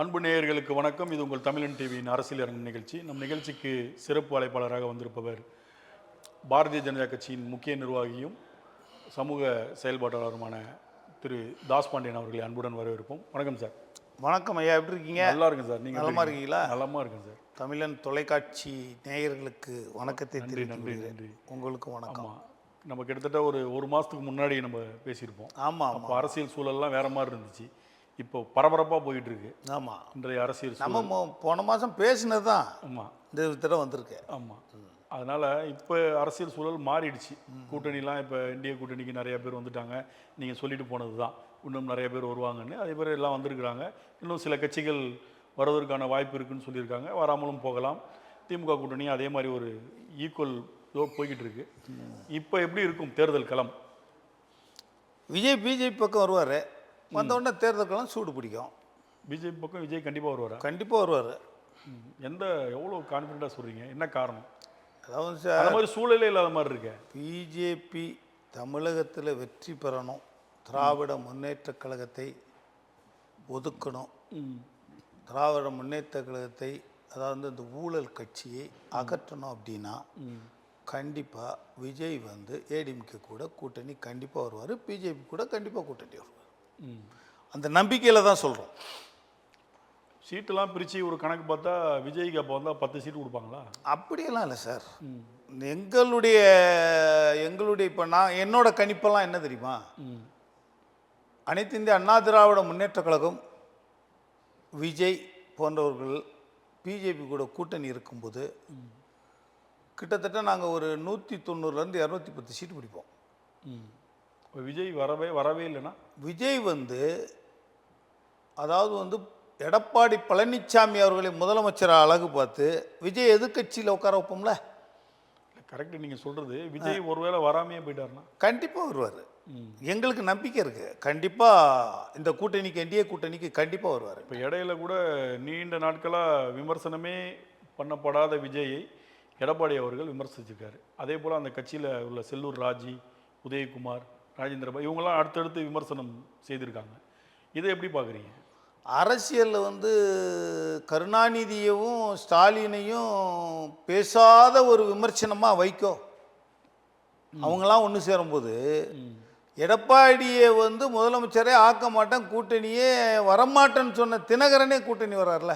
அன்பு நேயர்களுக்கு வணக்கம். இது உங்கள் தமிழன் டிவியின் அரசியல் அரங்கம் நிகழ்ச்சி. நம் நிகழ்ச்சிக்கு சிறப்பு அழைப்பாளராக வந்திருப்பவர் பாரதிய ஜனதா கட்சியின் முக்கிய நிர்வாகியும் சமூக செயல்பாட்டாளருமான திரு தாஸ் பாண்டியன் அவர்களை அன்புடன் வரவேற்போம். வணக்கம் சார். வணக்கம் ஐயா, எப்படி இருக்கீங்க? நல்லா இருக்கேன் சார். நீங்கள் நலமா இருக்கீங்களா? நலமா இருக்கேன் சார். தமிழன் தொலைக்காட்சி நேயர்களுக்கு வணக்கத்தை நன்றி நன்றி நன்றி. உங்களுக்கு வணக்கம். நம்ம கிட்டத்தட்ட ஒரு மாதத்துக்கு முன்னாடி நம்ம பேசியிருப்போம். ஆமாம். அப்போ அரசியல் சூழல்லாம் வேற மாதிரி இருந்துச்சு. இப்போ பரபரப்பாக போயிட்டு இருக்கு. ஆமாம், இன்றைய அரசியல் நம்ம போன மாதம் பேசினது தான். ஆமாம், இந்த தடவை வந்திருக்கு. ஆமாம். அதனால் இப்போ அரசியல் சூழல் மாறிடுச்சு. கூட்டணிலாம் இப்போ இந்திய கூட்டணிக்கு நிறைய பேர் வந்துட்டாங்க. நீங்கள் சொல்லிட்டு போனது தான், இன்னும் நிறைய பேர் வருவாங்கன்னு. அதே பேர் எல்லாம் வந்திருக்கிறாங்க. இன்னும் சில கட்சிகள் வருவதற்கான வாய்ப்பு இருக்குதுன்னு சொல்லியிருக்காங்க. வராமலும் போகலாம். திமுக கூட்டணி அதே மாதிரி ஒரு ஈக்குவல் போய்கிட்டு இருக்கு. இப்போ எப்படி இருக்கும் தேர்தல் களம்? விஜய் பிஜேபி பக்கம் வருவார். வந்தவுடனே தேர்தல் களம் சூடு பிடிக்கும். பிஜேபி பக்கம் விஜய் கண்டிப்பாக வருவாரா? கண்டிப்பாக வருவார். எவ்வளோ கான்ஃபிடென்ட்டாக சொல்கிறீங்க? என்ன காரணம்? அதாவது சார், அந்த மாதிரி சூழலே இல்லாத மாதிரி இருக்கு. பிஜேபி தமிழகத்தில் வெற்றி பெறணும், திராவிட முன்னேற்ற கழகத்தை ஒதுக்கணும், திராவிட முன்னேற்ற கழகத்தை அதாவது இந்த ஊழல் கட்சியை அகற்றணும் அப்படின்னா கண்டிப்பாக விஜய் ஏடிஎம்கே கூட கூட்டணி கண்டிப்பாக வருவார். பிஜேபி கூட கண்டிப்பாக கூட்டணி வருவார். அந்த நம்பிக்கையில் தான் சொல்கிறோம். சீட்டெல்லாம் பிரித்து ஒரு கணக்கு பார்த்தா விஜய்க்கு அப்போ வந்தால் 10 சீட்டு கொடுப்பாங்களா? அப்படியெல்லாம் இல்லை சார். எங்களுடைய இப்போ என்னோட கணிப்பெல்லாம் என்ன தெரியுமா? அனைத்து இந்திய அண்ணா திராவிட முன்னேற்ற கழகம், விஜய் போன்றவர்கள் பிஜேபி கூட கூட்டணி இருக்கும்போது கிட்டத்தட்ட நாங்கள் ஒரு 190லேருந்து 210 சீட்டு பிடிப்போம். விஜய் வரவே இல்லைன்னா விஜய் அதாவது எடப்பாடி பழனிசாமி அவர்களை முதலமைச்சராக அழகு பார்த்து விஜய் எதிர்கட்சியில் உட்கார வைப்போம்ல. கரெக்டு நீங்கள் சொல்கிறது. விஜய் ஒருவேளை வராமையே போயிட்டாருன்னா கண்டிப்பாக வருவார். எங்களுக்கு நம்பிக்கை இருக்குது. கண்டிப்பாக இந்த கூட்டணிக்கு, என்டிஏ கூட்டணிக்கு கண்டிப்பாக வருவார். இப்போ இடையில கூட நீண்ட நாட்களாக விமர்சனமே பண்ணப்படாத விஜயை எடப்பாடி அவர்கள் விமர்சிச்சிருக்காரு. அதே போல் அந்த கட்சியில் உள்ள செல்லூர் ராஜி, உதயகுமார், ராஜேந்திரபாய் இவங்கெல்லாம் அடுத்தடுத்து விமர்சனம் செய்திருக்காங்க. இதை எப்படி பார்க்குறீங்க? அரசியலில் கருணாநிதியவும் ஸ்டாலினையும் பேசாத ஒரு விமர்சனமாக வைக்கோ. அவங்களாம் ஒன்று சேரும்போது எடப்பாடியை முதலமைச்சரே ஆக்க மாட்டேன், கூட்டணியே வரமாட்டேன்னு சொன்ன தினகரனே கூட்டணி வர்றார்ல.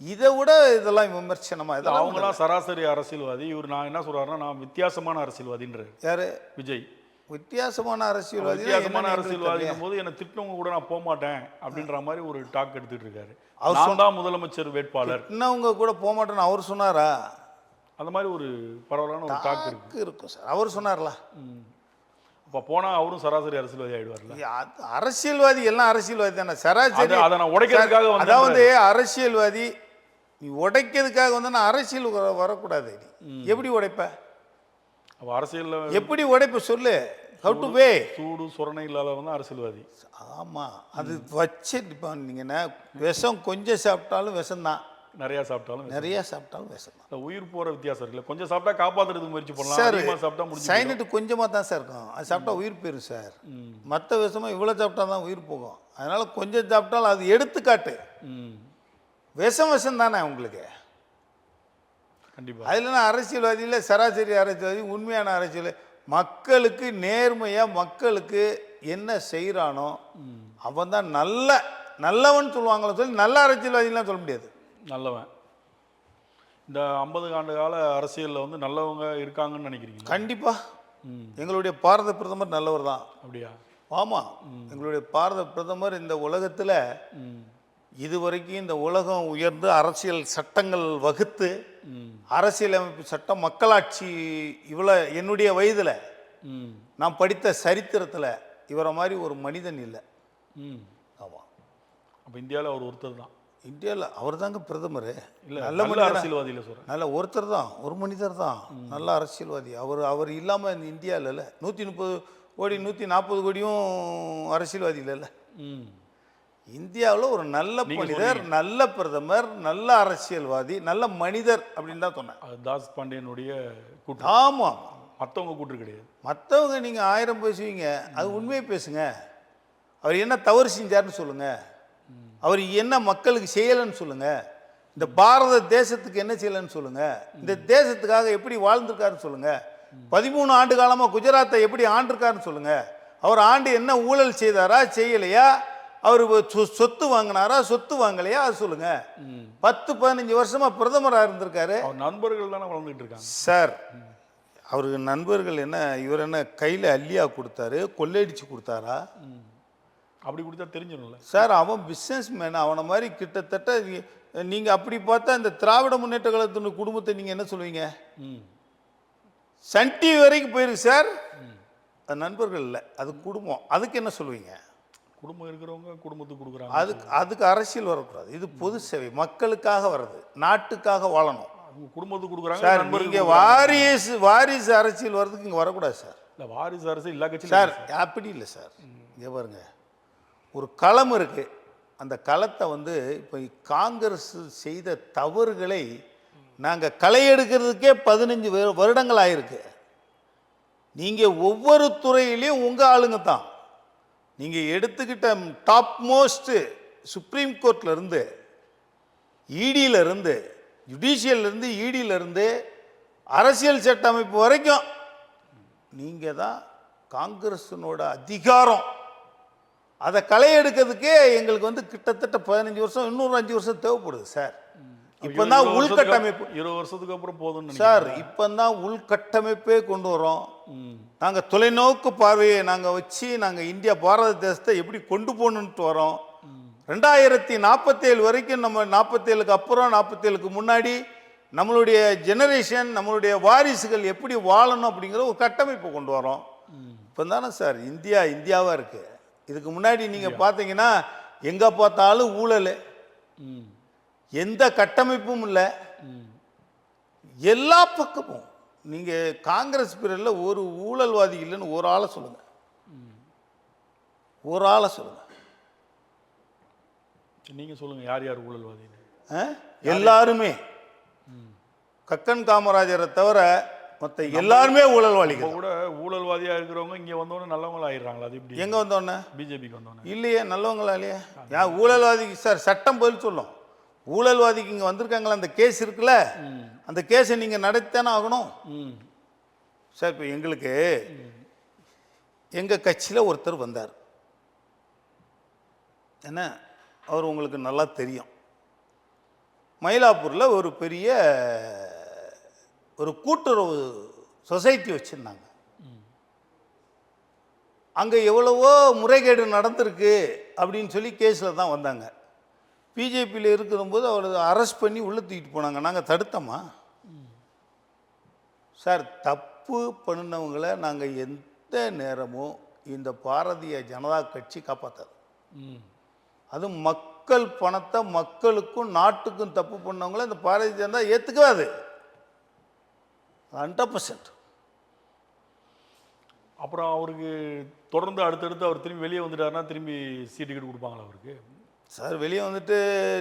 இதை விட இதெல்லாம் விமர்சனமா? இதெல்லாம் அவங்களாம் சராசரி அரசியல்வாதி. இவர் நான் என்ன சொல்றாருன்னா, நான் வித்தியாசமான அரசியல்வாதின்றார். யாரு? விஜய். வித்தியாசமான அரசியல்வாதி. வித்தியாசமான அரசியல்வாதிக்கும் போது என்னை திட்டவங்க கூட நான் போக மாட்டேன் அப்படின்ற மாதிரி ஒரு டாக் எடுத்துட்டு இருக்காரு. அவர் தான் முதலமைச்சர் வேட்பாளர், இன்னவங்க கூட போக மாட்டேன்னு அவர் சொன்னாரா? அந்த மாதிரி ஒரு பரவலான ஒரு டாக் இருக்கும் சார். அவர் சொன்னார்ல. அப்போ போனால் அவரும் சராசரி அரசியல்வாதி ஆயிடுவார்ல. அரசியல்வாதி எல்லாம் அரசியல்வாதி தானே. சராசரி அதை நான் உடைக்கிறதுக்காக அதாவது அரசியல்வாதி நீ உடைக்கிறதுக்காக நான் அரசியல் வரக்கூடாது. எப்படி உடைப்ப? அரசியல் எப்படி உடைப்ப சொல்லு. ஹவ் டு வே? சூடு சொரணை இல்லாதவங்க அரசியல்வாதி. ஆமாம், அது வச்சு இப்போ நீங்கள் விஷம் கொஞ்சம் சாப்பிட்டாலும் விஷம்தான், நிறையா சாப்பிட்டாலும் விஷம் தான். உயிர் போகிற வித்தியாசம் இருக்குல்ல. கொஞ்சம் சாப்பிட்டா காப்பாற்றுறதுக்கு முயற்சி பண்ணலாம். அதிகமாக சாப்பிட்டா முடியும். சைனட்டு கொஞ்சமாக தான் சார் இருக்கும். அது சாப்பிட்டா உயிர் போயிடும் சார். மற்ற விஷமாக இவ்வளோ சாப்பிட்டா தான் உயிர் போகும். அதனால் கொஞ்சம் சாப்பிட்டாலும் அது எடுத்துக்காட்டு. விஷம் தானே உங்களுக்கு. கண்டிப்பாக. அதில் அரசியல்வாதியில் சராசரி அரசியல்வாதி, உண்மையான அரசியல், மக்களுக்கு நேர்மையாக மக்களுக்கு என்ன செய்கிறானோ அவன் தான் நல்லவன் சொல்லுவாங்களோ. சொல்லி நல்ல அரசியல்வாதிலாம் சொல்ல முடியாது. நல்லவன். இந்த 50 ஆண்டு கால அரசியலில் நல்லவங்க இருக்காங்கன்னு நினைக்கிறீங்க? கண்டிப்பாக. எங்களுடைய பாரத பிரதமர் நல்லவர் தான். அப்படியா? ஆமாம். எங்களுடைய பாரத பிரதமர் இந்த உலகத்தில் இதுவரைக்கும் இந்த உலகம் உயர்ந்து அரசியல் சட்டங்கள் வகுத்து அரசியலமைப்பு சட்டம், மக்களாட்சி, இவ்வளோ என்னுடைய வயதில் நான் படித்த சரித்திரத்தில் இவரை மாதிரி ஒரு மனிதன் இல்லை. ஆமாம். அப்போ இந்தியாவில் அவர் ஒருத்தர் தான். இந்தியாவில் அவர் தாங்க பிரதமர். இல்லை, நல்ல அரசியல்வாதியில் சொல்கிறேன். நல்ல ஒருத்தர் தான், ஒரு மனிதர் தான், நல்ல அரசியல்வாதி. அவர் இல்லாமல் இந்த இந்தியாவில் இல்லை 130 கோடி 140 கோடியும் அரசியல்வாதி இல்லைல்ல. இந்தியாவில் ஒரு நல்ல மனிதர், நல்ல பிரதமர், நல்ல அரசியல்வாதி, நல்ல மனிதர் அப்படின்னு தான் சொன்னேன். தாஸ் பாண்டியனுடைய கூட்டு. ஆமாம், மற்றவங்க கூட்டு கிடையாது. மற்றவங்க நீங்கள் 1000 பேசுவீங்க, அது உண்மையை பேசுங்க. அவர் என்ன தவறு செஞ்சார்னு சொல்லுங்கள். அவர் என்ன மக்களுக்கு செய்யலைன்னு சொல்லுங்கள். இந்த பாரத தேசத்துக்கு என்ன செய்யலைன்னு சொல்லுங்கள். இந்த தேசத்துக்காக எப்படி வாழ்ந்திருக்காருன்னு சொல்லுங்கள். 13 ஆண்டு காலமாக குஜராத்தை எப்படி ஆண்டிருக்காருன்னு சொல்லுங்கள். அவர் ஆண்டு என்ன ஊழல் செய்தாரா செய்யலையா, அவர் சொத்து வாங்கினாரா சொத்து வாங்கலையா அது சொல்லுங்கள். 10-15 வருஷமாக பிரதமராக இருந்திருக்காரு. அவர் நண்பர்கள் தானே வளர்ந்துட்டு இருக்காங்க சார். அவருக்கு நண்பர்கள் என்ன, இவர் என்ன கையில் அள்ளியா கொடுத்தாரு, கொள்ளையடிச்சு கொடுத்தாரா? அப்படி கொடுத்தா தெரிஞ்சிடும்ல சார். அவன் பிஸ்னஸ் மேன். அவனை மாதிரி கிட்டத்தட்ட நீங்கள் அப்படி பார்த்தா இந்த திராவிட முன்னேற்ற கழகத்தின் குடும்பத்தை நீங்கள் என்ன சொல்லுவீங்க? சன் டிவி வரைக்கும் போயிருக்கு சார். அது நண்பர்கள் இல்லை, அது குடும்பம். அதுக்கு என்ன சொல்லுவீங்க? குடும்பம் இருக்கிறவங்க குடும்பத்துக்கு கொடுக்குறாங்க. அதுக்கு அரசியல் வரக்கூடாது. இது பொது சேவை, மக்களுக்காக வர்றது, நாட்டுக்காக வாழணும். குடும்பத்துக்கு கொடுக்குறாங்க சார். நீங்கள் வாரிசு அரசியல் வர்றதுக்கு இங்கே வரக்கூடாது சார். இல்லை வாரிசு அரசு எல்லா கட்சியும் சார் அப்படி இல்லை சார். இங்கே பாருங்க, ஒரு களம் இருக்கு. அந்த களத்தை வந்து இப்போ காங்கிரஸ் செய்த தவறுகளை நாங்கள் களை எடுக்கிறதுக்கே 15 வருடங்கள் ஆயிருக்கு. நீங்கள் ஒவ்வொரு துறையிலையும் உங்கள் ஆளுங்க தான். நீங்கள் எடுத்துக்கிட்ட டாப் மோஸ்ட்டு சுப்ரீம் கோர்ட்லேருந்து, இடியிலேருந்து, ஜுடிஷியல்லேருந்து, இடியிலேருந்து அரசியல் சட்ட அமைப்பு வரைக்கும் நீங்கள் தான் காங்கிரஸினோட அதிகாரம். அதை களை எடுக்கிறதுக்கே எங்களுக்கு வந்து கிட்டத்தட்ட 15 வருஷம், இன்னொரு 5 வருஷம் தேவைப்படுது சார். இப்போ தான் உள்கட்டமைப்பு 20 வருஷத்துக்கு அப்புறம் போதும் சார். இப்போ தான் உள்கட்டமைப்பே கொண்டு வரோம். நாங்கள் தொலைநோக்கு பார்வையை நாங்கள் வச்சு நாங்கள் இந்தியா பாரத தேசத்தை எப்படி கொண்டு போகணுன்ட்டு வரோம். 2047 வரைக்கும் நம்ம 47க்கு அப்புறம் 47க்கு முன்னாடி நம்மளுடைய ஜெனரேஷன், நம்மளுடைய வாரிசுகள் எப்படி வாழணும் அப்படிங்கிற ஒரு கட்டமைப்பை கொண்டு வரோம். இப்போ தானே சார் இந்தியாவாக இருக்குது. இதுக்கு முன்னாடி நீங்கள் பார்த்தீங்கன்னா எங்கே பார்த்தாலும் ஊழல், எந்த கட்டமைப்பும் இல்லை, எல்லா பக்கமும். நீங்கள் காங்கிரஸ் பீரியடில் ஒரு ஊழல்வாதி இல்லைன்னு ஒரு ஆளை சொல்லுங்கள். ஒரு ஆளை சொல்லுங்கள். நீங்கள் சொல்லுங்கள் யார் யார் ஊழல்வாதின்னு. எல்லாருமே கக்கன் காமராஜரை தவிர மற்ற எல்லாருமே ஊழல்வாதிகள். கூட ஊழல்வாதியாக இருக்கிறவங்க இங்கே வந்தோடனே நல்லவங்களா ஆயிடுறாங்களா? அது எப்படி? எங்கே வந்தோடனே? பிஜேபிக்கு வந்தோடனே இல்லையே, நல்லவங்களா இல்லையா? ஏன் ஊழல்வாதிக்கு சார் சட்டம் பதில் சொல்லும். ஊழல்வாதிக்கு இங்கே வந்திருக்காங்களா, அந்த கேஸ் இருக்குல்ல, அந்த கேஸை நீங்கள் நடத்தானே ஆகணும் சார். இப்போ எங்களுக்கு எங்கள் கட்சியில் ஒருத்தர் வந்தார். என்ன, அவர் உங்களுக்கு நல்லா தெரியும். மயிலாப்பூரில் ஒரு பெரிய ஒரு கூட்டுறவு சொசைட்டி வச்சுருந்தாங்க. அங்கே எவ்வளவோ முறைகேடு நடந்திருக்கு அப்படின்னு சொல்லி கேஸில் தான் வந்தாங்க. பிஜேபியில் இருக்கிறபோது அவரை அரெஸ்ட் பண்ணி உள்ளே தூக்கிட்டு போனாங்க. நாங்கள் தடுத்தோமா சார்? தப்பு பண்ணினவங்களை நாங்கள் எந்த நேரமும் இந்த பாரதிய ஜனதா கட்சி காப்பாற்றாது. அதுவும் மக்கள் பணத்தை மக்களுக்கும் நாட்டுக்கும் தப்பு பண்ணவங்கள இந்த பாரதிய ஜனதா ஏற்றுக்காது. 100%. அப்புறம் அவருக்கு தொடர்ந்து அடுத்தடுத்து அவர் திரும்பி வெளியே வந்துட்டாருன்னா திரும்பி சீட்டு கொடுப்பாங்களா அவருக்கு? சார் வெளியே வந்துட்டு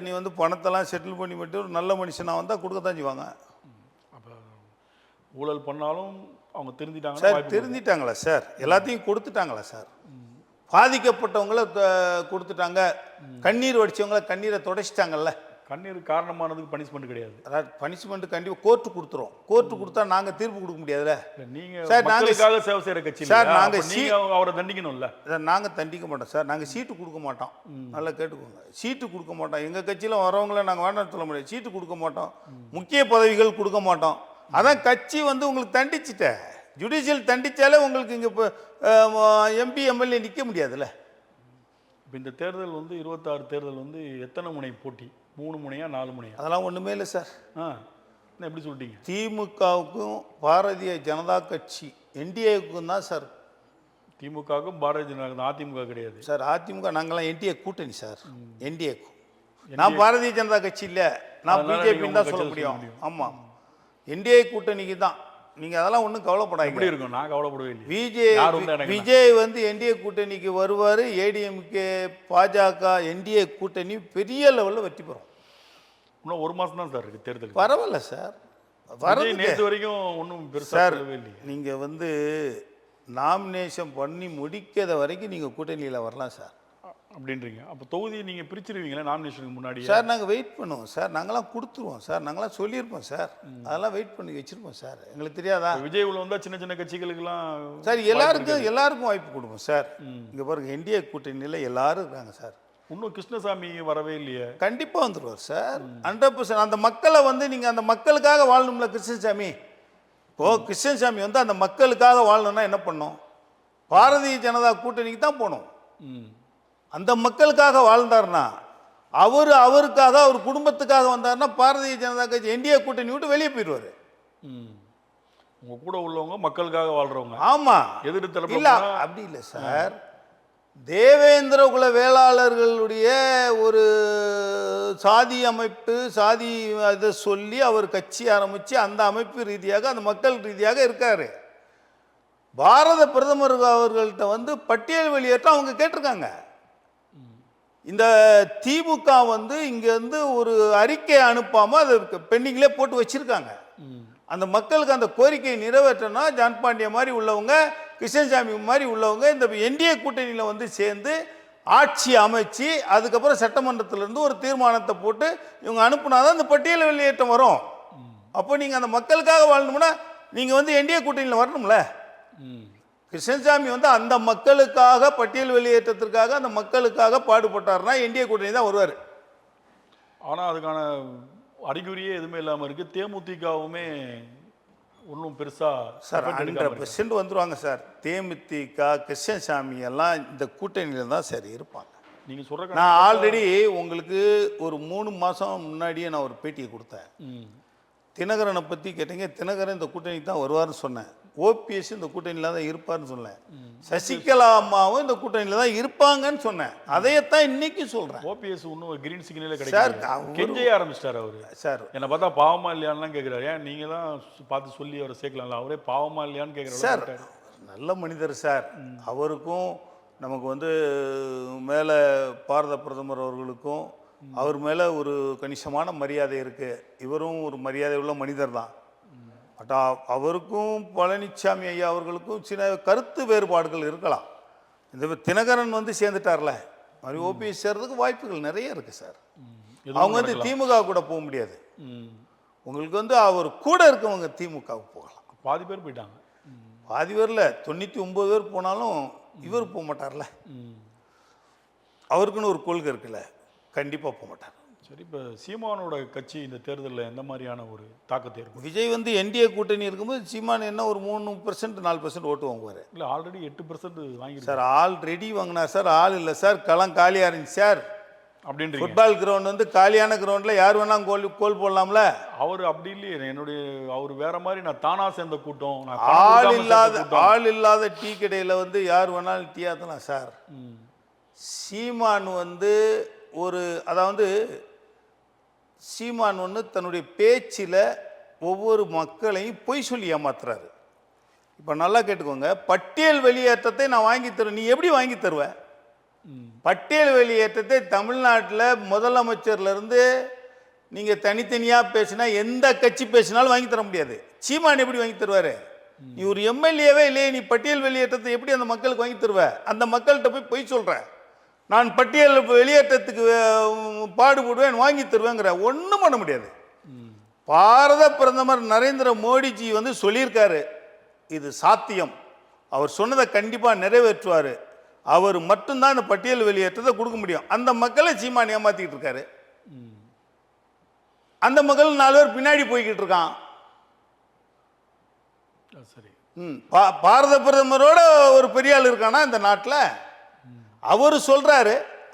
நீ வந்து பணத்தெல்லாம் செட்டில் பண்ணி மட்டும் ஒரு நல்ல மனுஷனாக வந்தால் கொடுக்கத்தான் செய்வாங்க. அப்போ ஊழல் பண்ணாலும் அவங்க திருந்திட்டாங்க சார். திருந்திட்டாங்களா சார்? எல்லாத்தையும் கொடுத்துட்டாங்களா சார்? பாதிக்கப்பட்டவங்கள கொடுத்துட்டாங்க. கண்ணீர் வடித்தவங்கள கண்ணீரை துடைச்சிட்டாங்கல்ல. கண்ணீர் காரணமானதுக்கு பனிஷ்மெண்ட் கிடையாது. அதாவது பனிஷ்மெண்ட் கண்டிப்பாக கோர்ட்டு கொடுத்துரும். கோர்ட்டு கொடுத்தா நாங்கள் தீர்ப்பு கொடுக்க முடியாதுல்ல. நீங்கள் சார் நாங்களுக்காக சேவை செய்கிற கட்சி சார். நாங்கள் அவரை தண்டிக்கணும்ல. நாங்கள் தண்டிக்க மாட்டோம் சார். நாங்கள் சீட்டு கொடுக்க மாட்டோம். நல்லா கேட்டுக்கோங்க, சீட்டு கொடுக்க மாட்டோம். எங்கள் கட்சியில் வரவங்கள நாங்கள் வேண்டாம்னு சொல்ல முடியாது. சீட்டு கொடுக்க மாட்டோம், முக்கிய பதவிகள் கொடுக்க மாட்டோம். அதான் கட்சி வந்து உங்களுக்கு தண்டிச்சிட்டேன். ஜுடிஷியல் தண்டித்தாலே உங்களுக்கு இங்கே இப்போ எம்பி எம்எல்ஏ நிற்க முடியாதுல்ல. இப்போ இந்த தேர்தல் வந்து 26 தேர்தல் வந்து எத்தனை முனை போட்டி? 3 முனையா 4 முனையா? அதெல்லாம் ஒன்றுமே இல்லை சார். எப்படி சொல்லிட்டீங்க? திமுகவுக்கும் பாரதிய ஜனதா கட்சி என்டிஏவுக்கும் தான் சார். திமுகவுக்கும் பாரதிய ஜனதா, அதிமுக கிடையாது சார். அதிமுக நாங்களாம் என்டிஏ கூட்டணி சார். என்டிஏக்கும் நான் பாரதிய ஜனதா கட்சி இல்லை, நான் பிஜேபின்னு தான் சொல்ல முடியும். ஆமாம், என்டிஏ கூட்டணிக்கு தான். நீங்கள் அதெல்லாம் ஒன்றும் கவலைப்படாது. எப்படி இருக்கும்? நான் கவலைப்படவே இல்லை. விஜய் வந்து என்டிஏ கூட்டணிக்கு வருவார். ஏடிஎம்கே பாஜக என்டிஏ கூட்டணி பெரிய லெவலில் வெற்றி பெறும். இன்னும் 1 மாதம் தான் சார் இருக்குது தேர்தல். பரவாயில்ல சார். நேற்று வரைக்கும் ஒன்றும் பெருசாக இல்லை. நீங்கள் வந்து நாமினேஷன் பண்ணி முடிக்காத வரைக்கும் நீங்கள் கூட்டணியில் வரலாம் சார். அப்படின்றீங்க. அப்போ தொகுதியை நீங்கள் பிரிச்சிருவீங்களா நாமினேஷனுக்கு முன்னாடி? சார் நாங்கள் வெயிட் பண்ணுவோம் சார், நாங்களாம் கொடுத்துருவோம் சார், நாங்களாம் சொல்லியிருப்போம் சார், அதெல்லாம் வெயிட் பண்ணி வச்சுருப்போம் சார். எங்களுக்கு தெரியாதா? விஜய் உள்ள வந்தால் சின்ன சின்ன கட்சிகளுக்கெல்லாம் சார் எல்லாருக்கும் வாய்ப்பு கொடுப்போம் சார். இங்கே பாருங்க, என்டிஏ கூட்டணியில் எல்லாரும் இருக்காங்க சார். இன்னும் கிருஷ்ணசாமி வரவே இல்லையே. கண்டிப்பாக வந்துடுவார் சார், 100%. அந்த மக்களை வந்து நீங்கள் அந்த மக்களுக்காக வாழணும்ல கிருஷ்ணசாமி. இப்போது கிருஷ்ணசாமி வந்து அந்த மக்களுக்காக வாழணும்னா என்ன பண்ணணும்? பாரதிய ஜனதா கூட்டணிக்கு தான் போகணும். அந்த மக்களுக்காக வாழ்ந்தார்னா, அவருக்காக அவர் குடும்பத்துக்காக வந்தார்னா பாரதிய ஜனதா கட்சி என்டிஏ கூட்டணி விட்டு வெளியே போயிடுவார். உங்க கூட உள்ளவங்க மக்களுக்காக வாழ்றவங்க. ஆமாம், எதிர்த்து இல்லை அப்படி இல்லை சார். தேவேந்திர குல வேளாளர்களுடைய ஒரு சாதி அமைப்பு, சாதி இதை சொல்லி அவர் கட்சி ஆரம்பித்து அந்த அமைப்பு ரீதியாக அந்த மக்கள் ரீதியாக இருக்கார். பாரத பிரதமர் அவர்கள்ட்ட வந்து பட்டியல் வெளியேற்றம் அவங்க கேட்டிருக்காங்க. இந்த திமுக வந்து இங்கேருந்து ஒரு அறிக்கை அனுப்பாமல் அதை பெண்டிங்லேயே போட்டு வச்சுருக்காங்க. அந்த மக்களுக்கு அந்த கோரிக்கையை நிறைவேற்றனா ஜான் பாண்டிய மாதிரி உள்ளவங்க, கிருஷ்ணசாமி மாதிரி உள்ளவங்க இந்த என்டிஏ கூட்டணியில் வந்து சேர்ந்து ஆட்சி அமைச்சு அதுக்கப்புறம் சட்டமன்றத்திலேருந்து ஒரு தீர்மானத்தை போட்டு இவங்க அனுப்புனாதான் அந்த பட்டியல் வெளியேற்றம் வரும். அப்போ நீங்கள் அந்த மக்களுக்காக வாழணும்னா நீங்கள் வந்து என்டிஏ கூட்டணியில் வரணும்ல. கிருஷ்ணசாமி வந்து அந்த மக்களுக்காக பட்டியல் வெளியேற்றத்திற்காக அந்த மக்களுக்காக பாடுபட்டார்னா என்டிஏ கூட்டணி தான் வருவார். ஆனால் அதுக்கான அறிகுறியே எதுவுமே இல்லாமல் இருக்குது. தேமுதிகவுமே ஒன்றும் பெருசாக சார் 100% வந்துடுவாங்க சார். தேமுதிக கிருஷ்ணசாமி எல்லாம் இந்த கூட்டணியில் தான் சார் இருப்பாங்க. நீங்கள் சொல்கிற நான் ஆல்ரெடி உங்களுக்கு ஒரு 3 மாதம் முன்னாடியே நான் ஒரு பேட்டியை கொடுத்தேன். தினகரனை பற்றி கேட்டீங்க, தினகரன் இந்த கூட்டணிக்கு தான் வருவார்னு சொன்னேன். ஓபிஎஸ் இந்த கூட்டணியில் தான் இருப்பார்னு சொன்னேன். சசிகலா அம்மாவும் இந்த கூட்டணியில் தான் இருப்பாங்கன்னு சொன்னேன். அதையத்தான் இன்னைக்கு சொல்கிறேன். ஓபிஎஸ் இன்னும் கிரீன் சிக்னலே கிடைக்கும். கெஞ்சையே ஆரம்பிச்சிட்டார் அவர். சார் என்னை பார்த்தா பாவமா இல்லையான்லாம் கேட்குறாரு. ஏன் நீங்கள் தான் பார்த்து சொல்லி அவரை சேர்க்கலாம்ல, அவரே பாவமா இல்லையான்னு கேட்குறாரு. சார் நல்ல மனிதர் சார். அவருக்கும் நமக்கு வந்து மேலே பாரத பிரதமர் அவர்களுக்கும் அவர் மேலே ஒரு கணிசமான மரியாதை இருக்குது. இவரும் ஒரு மரியாதை உள்ள மனிதர் தான். பட் அவருக்கும் பழனிசாமி ஐயா அவர்களுக்கும் சில கருத்து வேறுபாடுகள் இருக்கலாம். இந்த தினகரன் வந்து சேர்ந்துட்டார்ல, மாதிரி ஓபிஎஸ் சேர்றதுக்கு வாய்ப்புகள் நிறைய இருக்குது சார். அவங்க வந்து திமுக கூட போக முடியாது. உங்களுக்கு வந்து அவர் கூட இருக்கவங்க திமுகவுக்கு போகலாம். பாதி பேர் போயிட்டாங்க. பாதி பேரில் 99 பேர் போனாலும் இவர் போக மாட்டார்ல. அவருக்குன்னு ஒரு கொள்கை இருக்குல்ல, கண்டிப்பாக போக மாட்டார். சரி, இப்போ சீமானோட கட்சி இந்த தேர்தலில் எந்த மாதிரியான ஒரு தாக்கத்தை இருக்கும்? விஜய் வந்து என்டிஏ கூட்டணி இருக்கும்போது சீமான் என்ன ஒரு 3% 4% ஓட்டு வாங்குவார். இல்லை ஆல்ரெடி 8% வாங்கி சார். ஆல்ரெடி வாங்கினார் சார். ஆள் இல்லை சார், களம் காலியாக இருந்துச்சு சார். அப்படின்ற ஃபுட்பால் கிரவுண்ட் வந்து காலியான கிரவுண்டில் யார் வேணாலும் கோல் போடலாம்ல. அவர் அப்படி இல்லையே. என்னுடைய அவர் வேற மாதிரி, நான் தானா சேர்ந்த கூட்டம், ஆள் இல்லாத டீ கடையில் வந்து யார் வேணாலும் டீ ஆற்றலாம் சார். சீமான் வந்து ஒரு அதாவது சீமான் ஒன்று தன்னுடைய பேச்சில் ஒவ்வொரு மக்களையும் பொய் சொல்லி ஏமாத்துறாரு. இப்போ நல்லா கேட்டுக்கோங்க, பட்டியல் வெளியேற்றத்தை நான் வாங்கி தருவேன். நீ எப்படி வாங்கி தருவ? பட்டியல் வெளியேற்றத்தை தமிழ்நாட்டில் முதலமைச்சர்லேருந்து நீங்கள் தனித்தனியாக பேசினா எந்த கட்சி பேசினாலும் வாங்கி தர முடியாது. சீமான் எப்படி வாங்கி தருவார்? நீ ஒரு எம்எல்ஏவே இல்லையே, நீ பட்டியல் வெளியேற்றத்தை எப்படி அந்த மக்களுக்கு வாங்கி தருவ? அந்த மக்கள்கிட்ட போய் பொய் சொல்கிற, நான் பட்டியல் வெளியேற்றத்துக்கு பாடுபடுவேன் வாங்கி தருவேங்கிற, ஒன்றும் பண்ண முடியாது. பாரத பிரதமர் நரேந்திர மோடிஜி வந்து சொல்லியிருக்காரு, இது சாத்தியம். அவர் சொன்னதை கண்டிப்பாக நிறைவேற்றுவார். அவர் மட்டும்தான் இந்த பட்டியல் வெளியேற்றத்தை கொடுக்க முடியும். அந்த மக்களை சீமான் ஏமாத்திக்கிட்டு இருக்காரு. அந்த மக்கள் 4 பேர் பின்னாடி போய்கிட்டு இருக்கான். சரி, பாரத பிரதமரோட ஒரு பெரிய ஆள் இருக்கானா இந்த நாட்டில்? அவர் சொல்றாரு,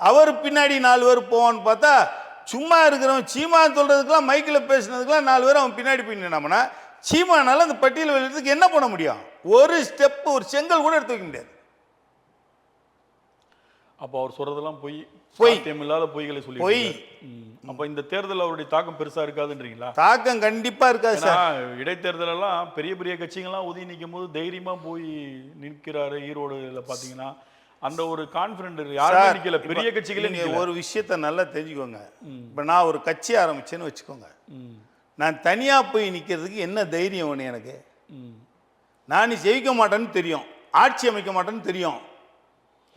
அவர் பின்னாடி 4 பேர் போவான்னு பார்த்தா சும்மா இருக்கிறவன் சீமான் சொல்றதுக்கெல்லாம் மைக்கில் பேசினதுக்கெல்லாம் 4 பேர் அவன் பின்னாடி போயினா சீமானால அந்த பட்டியல் வெளியிடறதுக்கு என்ன பண்ண முடியும்? ஒரு ஸ்டெப், ஒரு செங்கல் கூட எடுத்து வைக்க முடியாது. அப்போ அவர் சொல்றதெல்லாம் பொய், சாத்தியமில்லாத பொய்களை சொல்லி பொய். அப்போ இந்த தேர்தல் அவருடைய தாக்கம் பெருசா இருக்காதுன்றீங்களா? தாக்கம் கண்டிப்பா இருக்காது சார். இடைத்தேர்தல் எல்லாம் பெரிய பெரிய கட்சிகள்லாம் ஒதுங்கி நிற்கும் போது தைரியமா போய் நிற்கிறாரு. ஈரோடுல பாத்தீங்கன்னா அந்த ஒரு கான்ஃபிடன்ட் யாருமே நிக்கல, பெரிய கட்சிகளே நிக்கல. ஒரு விஷயத்தை நல்லா தெரிஞ்சுக்கோங்க. இப்போ நான் ஒரு கட்சி ஆரம்பிச்சேன்னு வச்சுக்கோங்க, நான் தனியா போய் நிற்கிறதுக்கு என்ன தைரியம் வேணும் எனக்கு? நான் ஜெயிக்க மாட்டேன்னு தெரியும், ஆட்சி அமைக்க மாட்டேன்னு தெரியும்.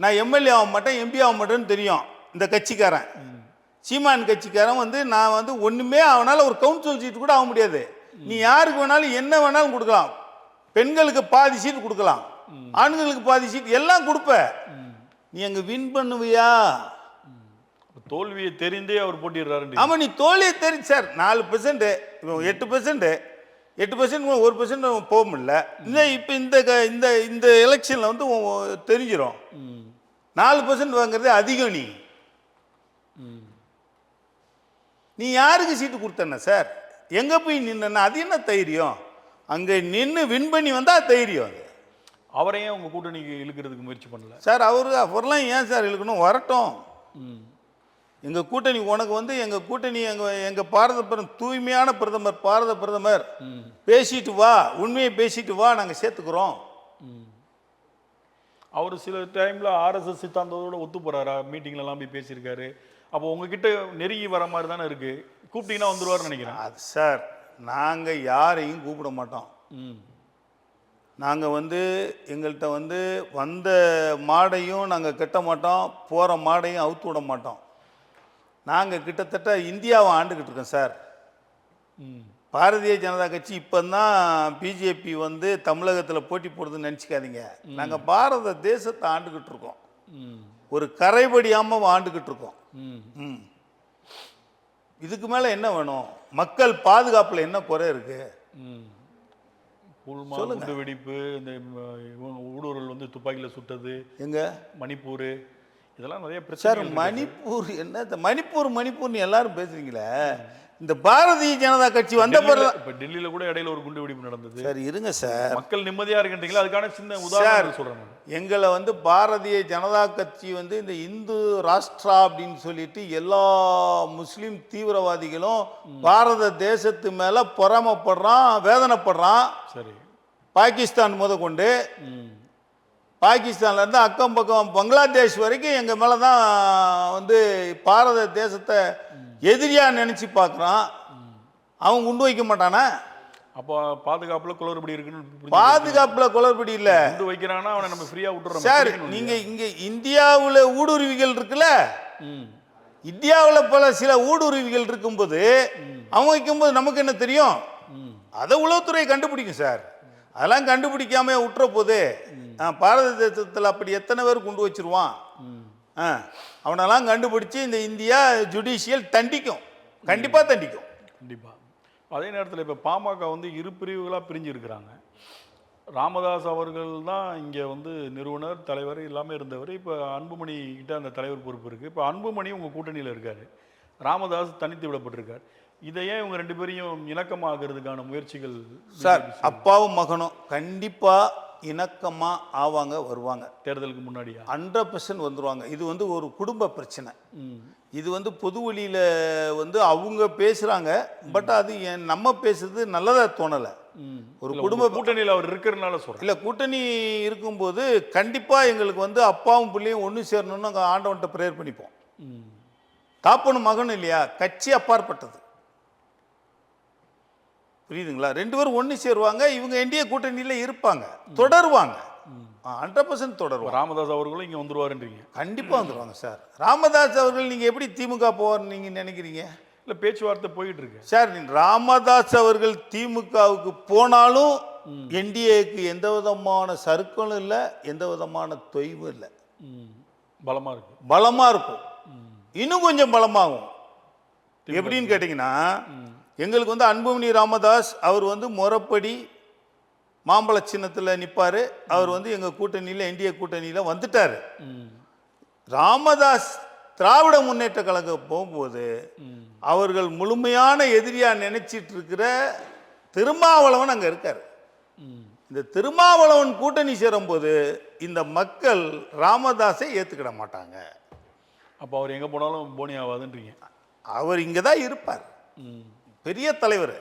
நான் எம்எல்ஏ ஆக மாட்டேன், எம்பி ஆக மாட்டேன்னு தெரியும் இந்த கட்சிக்காரன். சீமான் கட்சிக்காரன் வந்து நான் வந்து ஒன்றுமே அவனால் ஒரு கவுன்சில் சீட்டு கூட ஆக முடியாது. நீ யாருக்கு வேணாலும் என்ன வேணாலும் கொடுக்கலாம். பெண்களுக்கு பாதி சீட்டு கொடுக்கலாம், ஆண்களுக்கு பாதி சீட்டு எல்லாம் கொடுப்ப. நீ அங்கே வின் பண்ணுவியா? தோல்வியை தெரிந்தே அவர் போட்டிடுறாரு. ஆமாம், நீ தோல்வியை தெரிஞ்சு சார் 4%, 8%, 8% 1% போக முடியல. இப்போ இந்த எலெக்ஷனில் வந்து தெரிஞ்சிடும் 4% வாங்குறது அதிகம். நீ யாருக்கு சீட்டு கொடுத்தன சார்? எங்கே போய் நின்னா அது என்ன தைரியம்? அங்கே நின்று வின் பண்ணி வந்தால் தைரியம். அது அவரையும் உங்கள் கூட்டணிக்கு இழுக்கிறதுக்கு முயற்சி பண்ணல சார். அவரெல்லாம் ஏன் சார் இழுக்கணும்? வரட்டும். எங்கள் கூட்டணி உனக்கு வந்து எங்கள் கூட்டணி எங்கள் பாரத பிரதமர், தூய்மையான பிரதமர், பாரத பிரதமர் பேசிட்டு வா, உண்மையை பேசிட்டு வா, நாங்கள் சேர்த்துக்கிறோம். அவர் சில டைமில் ஆர்எஸ்எஸ் சித்தாந்தத்தோட ஒத்து போகிறாரா? மீட்டிங்லலாம் போய் பேசியிருக்காரு. அப்போ உங்ககிட்ட நெருங்கி வர மாதிரி தானே இருக்குது. கூப்பிட்டீங்கன்னா வந்துடுவார்னு நினைக்கிறேன். அது சார், நாங்கள் யாரையும் கூப்பிட மாட்டோம். நாங்கள் வந்து எங்கள்கிட்ட வந்து வந்த மாடையும் நாங்கள் கட்ட மாட்டோம், போகிற மாடையும் அவுத்து விட மாட்டோம். நாங்கள் கிட்டத்தட்ட இந்தியாவை ஆண்டுக்கிட்டு இருக்கோம் சார். பாரதிய ஜனதா கட்சி இப்போ தான் பிஜேபி வந்து தமிழகத்தில் போட்டி போடுறதுன்னு நினச்சிக்காதீங்க. நாங்கள் பாரத தேசத்தை ஆண்டுக்கிட்டு இருக்கோம், ஒரு கரைபடியாமல் ஆண்டுக்கிட்டு இருக்கோம். இதுக்கு மேலே என்ன வேணும்? மக்கள் பாதுகாப்பில் என்ன குறை இருக்கு? குண்டு வெடிப்பு, இந்த ஊடுருவல் வந்து துப்பாக்கியில் சுட்டது, எங்க மணிப்பூர், இதெல்லாம் நிறைய பிரச்சனை. சார் மணிப்பூர் என்ன? மணிப்பூர்னு எல்லாரும் பேசுறீங்களே. இந்த பாரதிய ஜனதா கட்சி வந்த பிறகு இப்போ டெல்லியில் கூட இடையில ஒரு குண்டு வெடிப்பு நடந்தது. சார் இருங்க சார், மக்கள் நிம்மதியாக இருக்கின்றீங்களா? அதுக்கான சின்ன உதாரணம் சொல்கிறேன். எங்களை வந்து பாரதிய ஜனதா கட்சி வந்து இந்த இந்து ராஷ்டிரா அப்படின்னு சொல்லிட்டு எல்லா முஸ்லீம் தீவிரவாதிகளும் பாரத தேசத்து மேலே பொறாமப்படுறான், வேதனைப்படுறான். சரி, பாகிஸ்தான் முத கொண்டு பாகிஸ்தான்லேருந்து அக்கம் பக்கம் பங்களாதேஷ் வரைக்கும் எங்கள் மேலே தான் வந்து பாரத தேசத்தை எதிரியாக நினச்சி பார்க்குறான். அவன் குண்டு வைக்க மாட்டானா? அப்போ பாதுகாப்பில் குளறுபடி இருக்குன்னு. பாதுகாப்பில் குளறுபடி இல்லை, குண்டு வைக்கிறானா அவனை நம்ம ஃப்ரீயாக விட்டுறோம் சார். நீங்கள் இங்கே இந்தியாவில் ஊடுருவிகள் இருக்குல்ல, இந்தியாவில் பல சில ஊடுருவிகள் இருக்கும்போது அவன் வைக்கும்போது நமக்கு என்ன தெரியும்? அதை உளவுத்துறை கண்டுபிடிக்கும் சார். அதெல்லாம் கண்டுபிடிக்காம விட்டுற போது பாரத தேசத்தில் அப்படி எத்தனை பேர் கொண்டு வச்சிருவான்? அவனெல்லாம் கண்டுபிடிச்சி இந்த இந்தியா ஜுடிஷியல் தண்டிக்கும், கண்டிப்பாக தண்டிக்கும். கண்டிப்பாக. அதே நேரத்தில் இப்போ பாமக வந்து இரு பிரிவுகளாக பிரிஞ்சு இருக்கிறாங்க. ராமதாஸ் அவர்கள் தான் இங்கே வந்து நிறுவனர், தலைவர் எல்லாமே இருந்தவர். இப்போ அன்புமணி கிட்ட அந்த தலைவர் பொறுப்பு இருக்குது. இப்போ அன்புமணி உங்கள் கூட்டணியில் இருக்கார், ராமதாஸ் தனித்து விடப்பட்டிருக்கார். இதையே இவங்க ரெண்டு பேரையும் இணக்கமாகிறதுக்கான முயற்சிகள் சார், அப்பாவும் மகனும் கண்டிப்பாக இணக்கமாக ஆவாங்க, வருவாங்க. தேர்தலுக்கு முன்னாடியா 100% வந்துடுவாங்க. இது வந்து ஒரு குடும்ப பிரச்சனை. இது வந்து பொது வழியில் வந்து அவங்க பேசுகிறாங்க, பட் அது நம்ம பேசுறது நல்லதாக தோணலை. ஒரு குடும்ப கூட்டணியில் அவர் இருக்கிறதுனால சொல்கிறேன். இல்லை, கூட்டணி இருக்கும்போது கண்டிப்பாக எங்களுக்கு வந்து அப்பாவும் பிள்ளையும் ஒன்று சேரணும்னு நாங்கள் ஆண்டவன்கிட்ட ப்ரேயர் பண்ணிப்போம். தாப்பனும் மகனும் இல்லையா, கட்சி அப்பாற்பட்டது. புரியுதுங்களா? ரெண்டு பேரும் ஒன்று சேருவாங்க, இவங்க என்டிஏ கூட்டணியில் இருப்பாங்க, தொடருவாங்க, 100% தொடருவாங்க. ராமதாஸ் அவர்களும் இங்கே வந்துருவாருன்றீங்க? கண்டிப்பாக வந்துடுவாங்க சார். ராமதாஸ் அவர்கள் நீங்கள் எப்படி திமுக போவார்னு நீங்கள் நினைக்கிறீங்க? இல்லை, பேச்சுவார்த்தை போயிட்டு இருக்கு சார். ராமதாஸ் அவர்கள் திமுகவுக்கு போனாலும் என்டிஏக்கு எந்த விதமான சறுக்கலும் இல்லை, எந்த விதமான தொய்வும் இல்லை. பலமாக இருக்கு, பலமாக இருக்கும், இன்னும் கொஞ்சம் பலமாகும். எப்படின்னு கேட்டிங்கன்னா, எங்களுக்கு வந்து அன்புமணி ராமதாஸ் அவர் வந்து முறைப்படி மாம்பழ சின்னத்தில் நிற்பார். அவர் வந்து எங்கள் கூட்டணியில் என்டிஏ கூட்டணியில் வந்துட்டார். ராமதாஸ் திராவிட முன்னேற்ற கழகம் போகும்போது அவர்கள் முழுமையான எதிரியாக நினைச்சிட்டு இருக்கிற திருமாவளவன் அங்கே இருக்கார். இந்த திருமாவளவன் கூட்டணி சேரும்போது இந்த மக்கள் ராமதாஸை ஏற்றுக்கிட மாட்டாங்க. அப்போ அவர் எங்கே போனாலும் போனி ஆகாதுன்றீங்க? அவர் இங்கே தான் இருப்பார். பெரிய தலைவர்,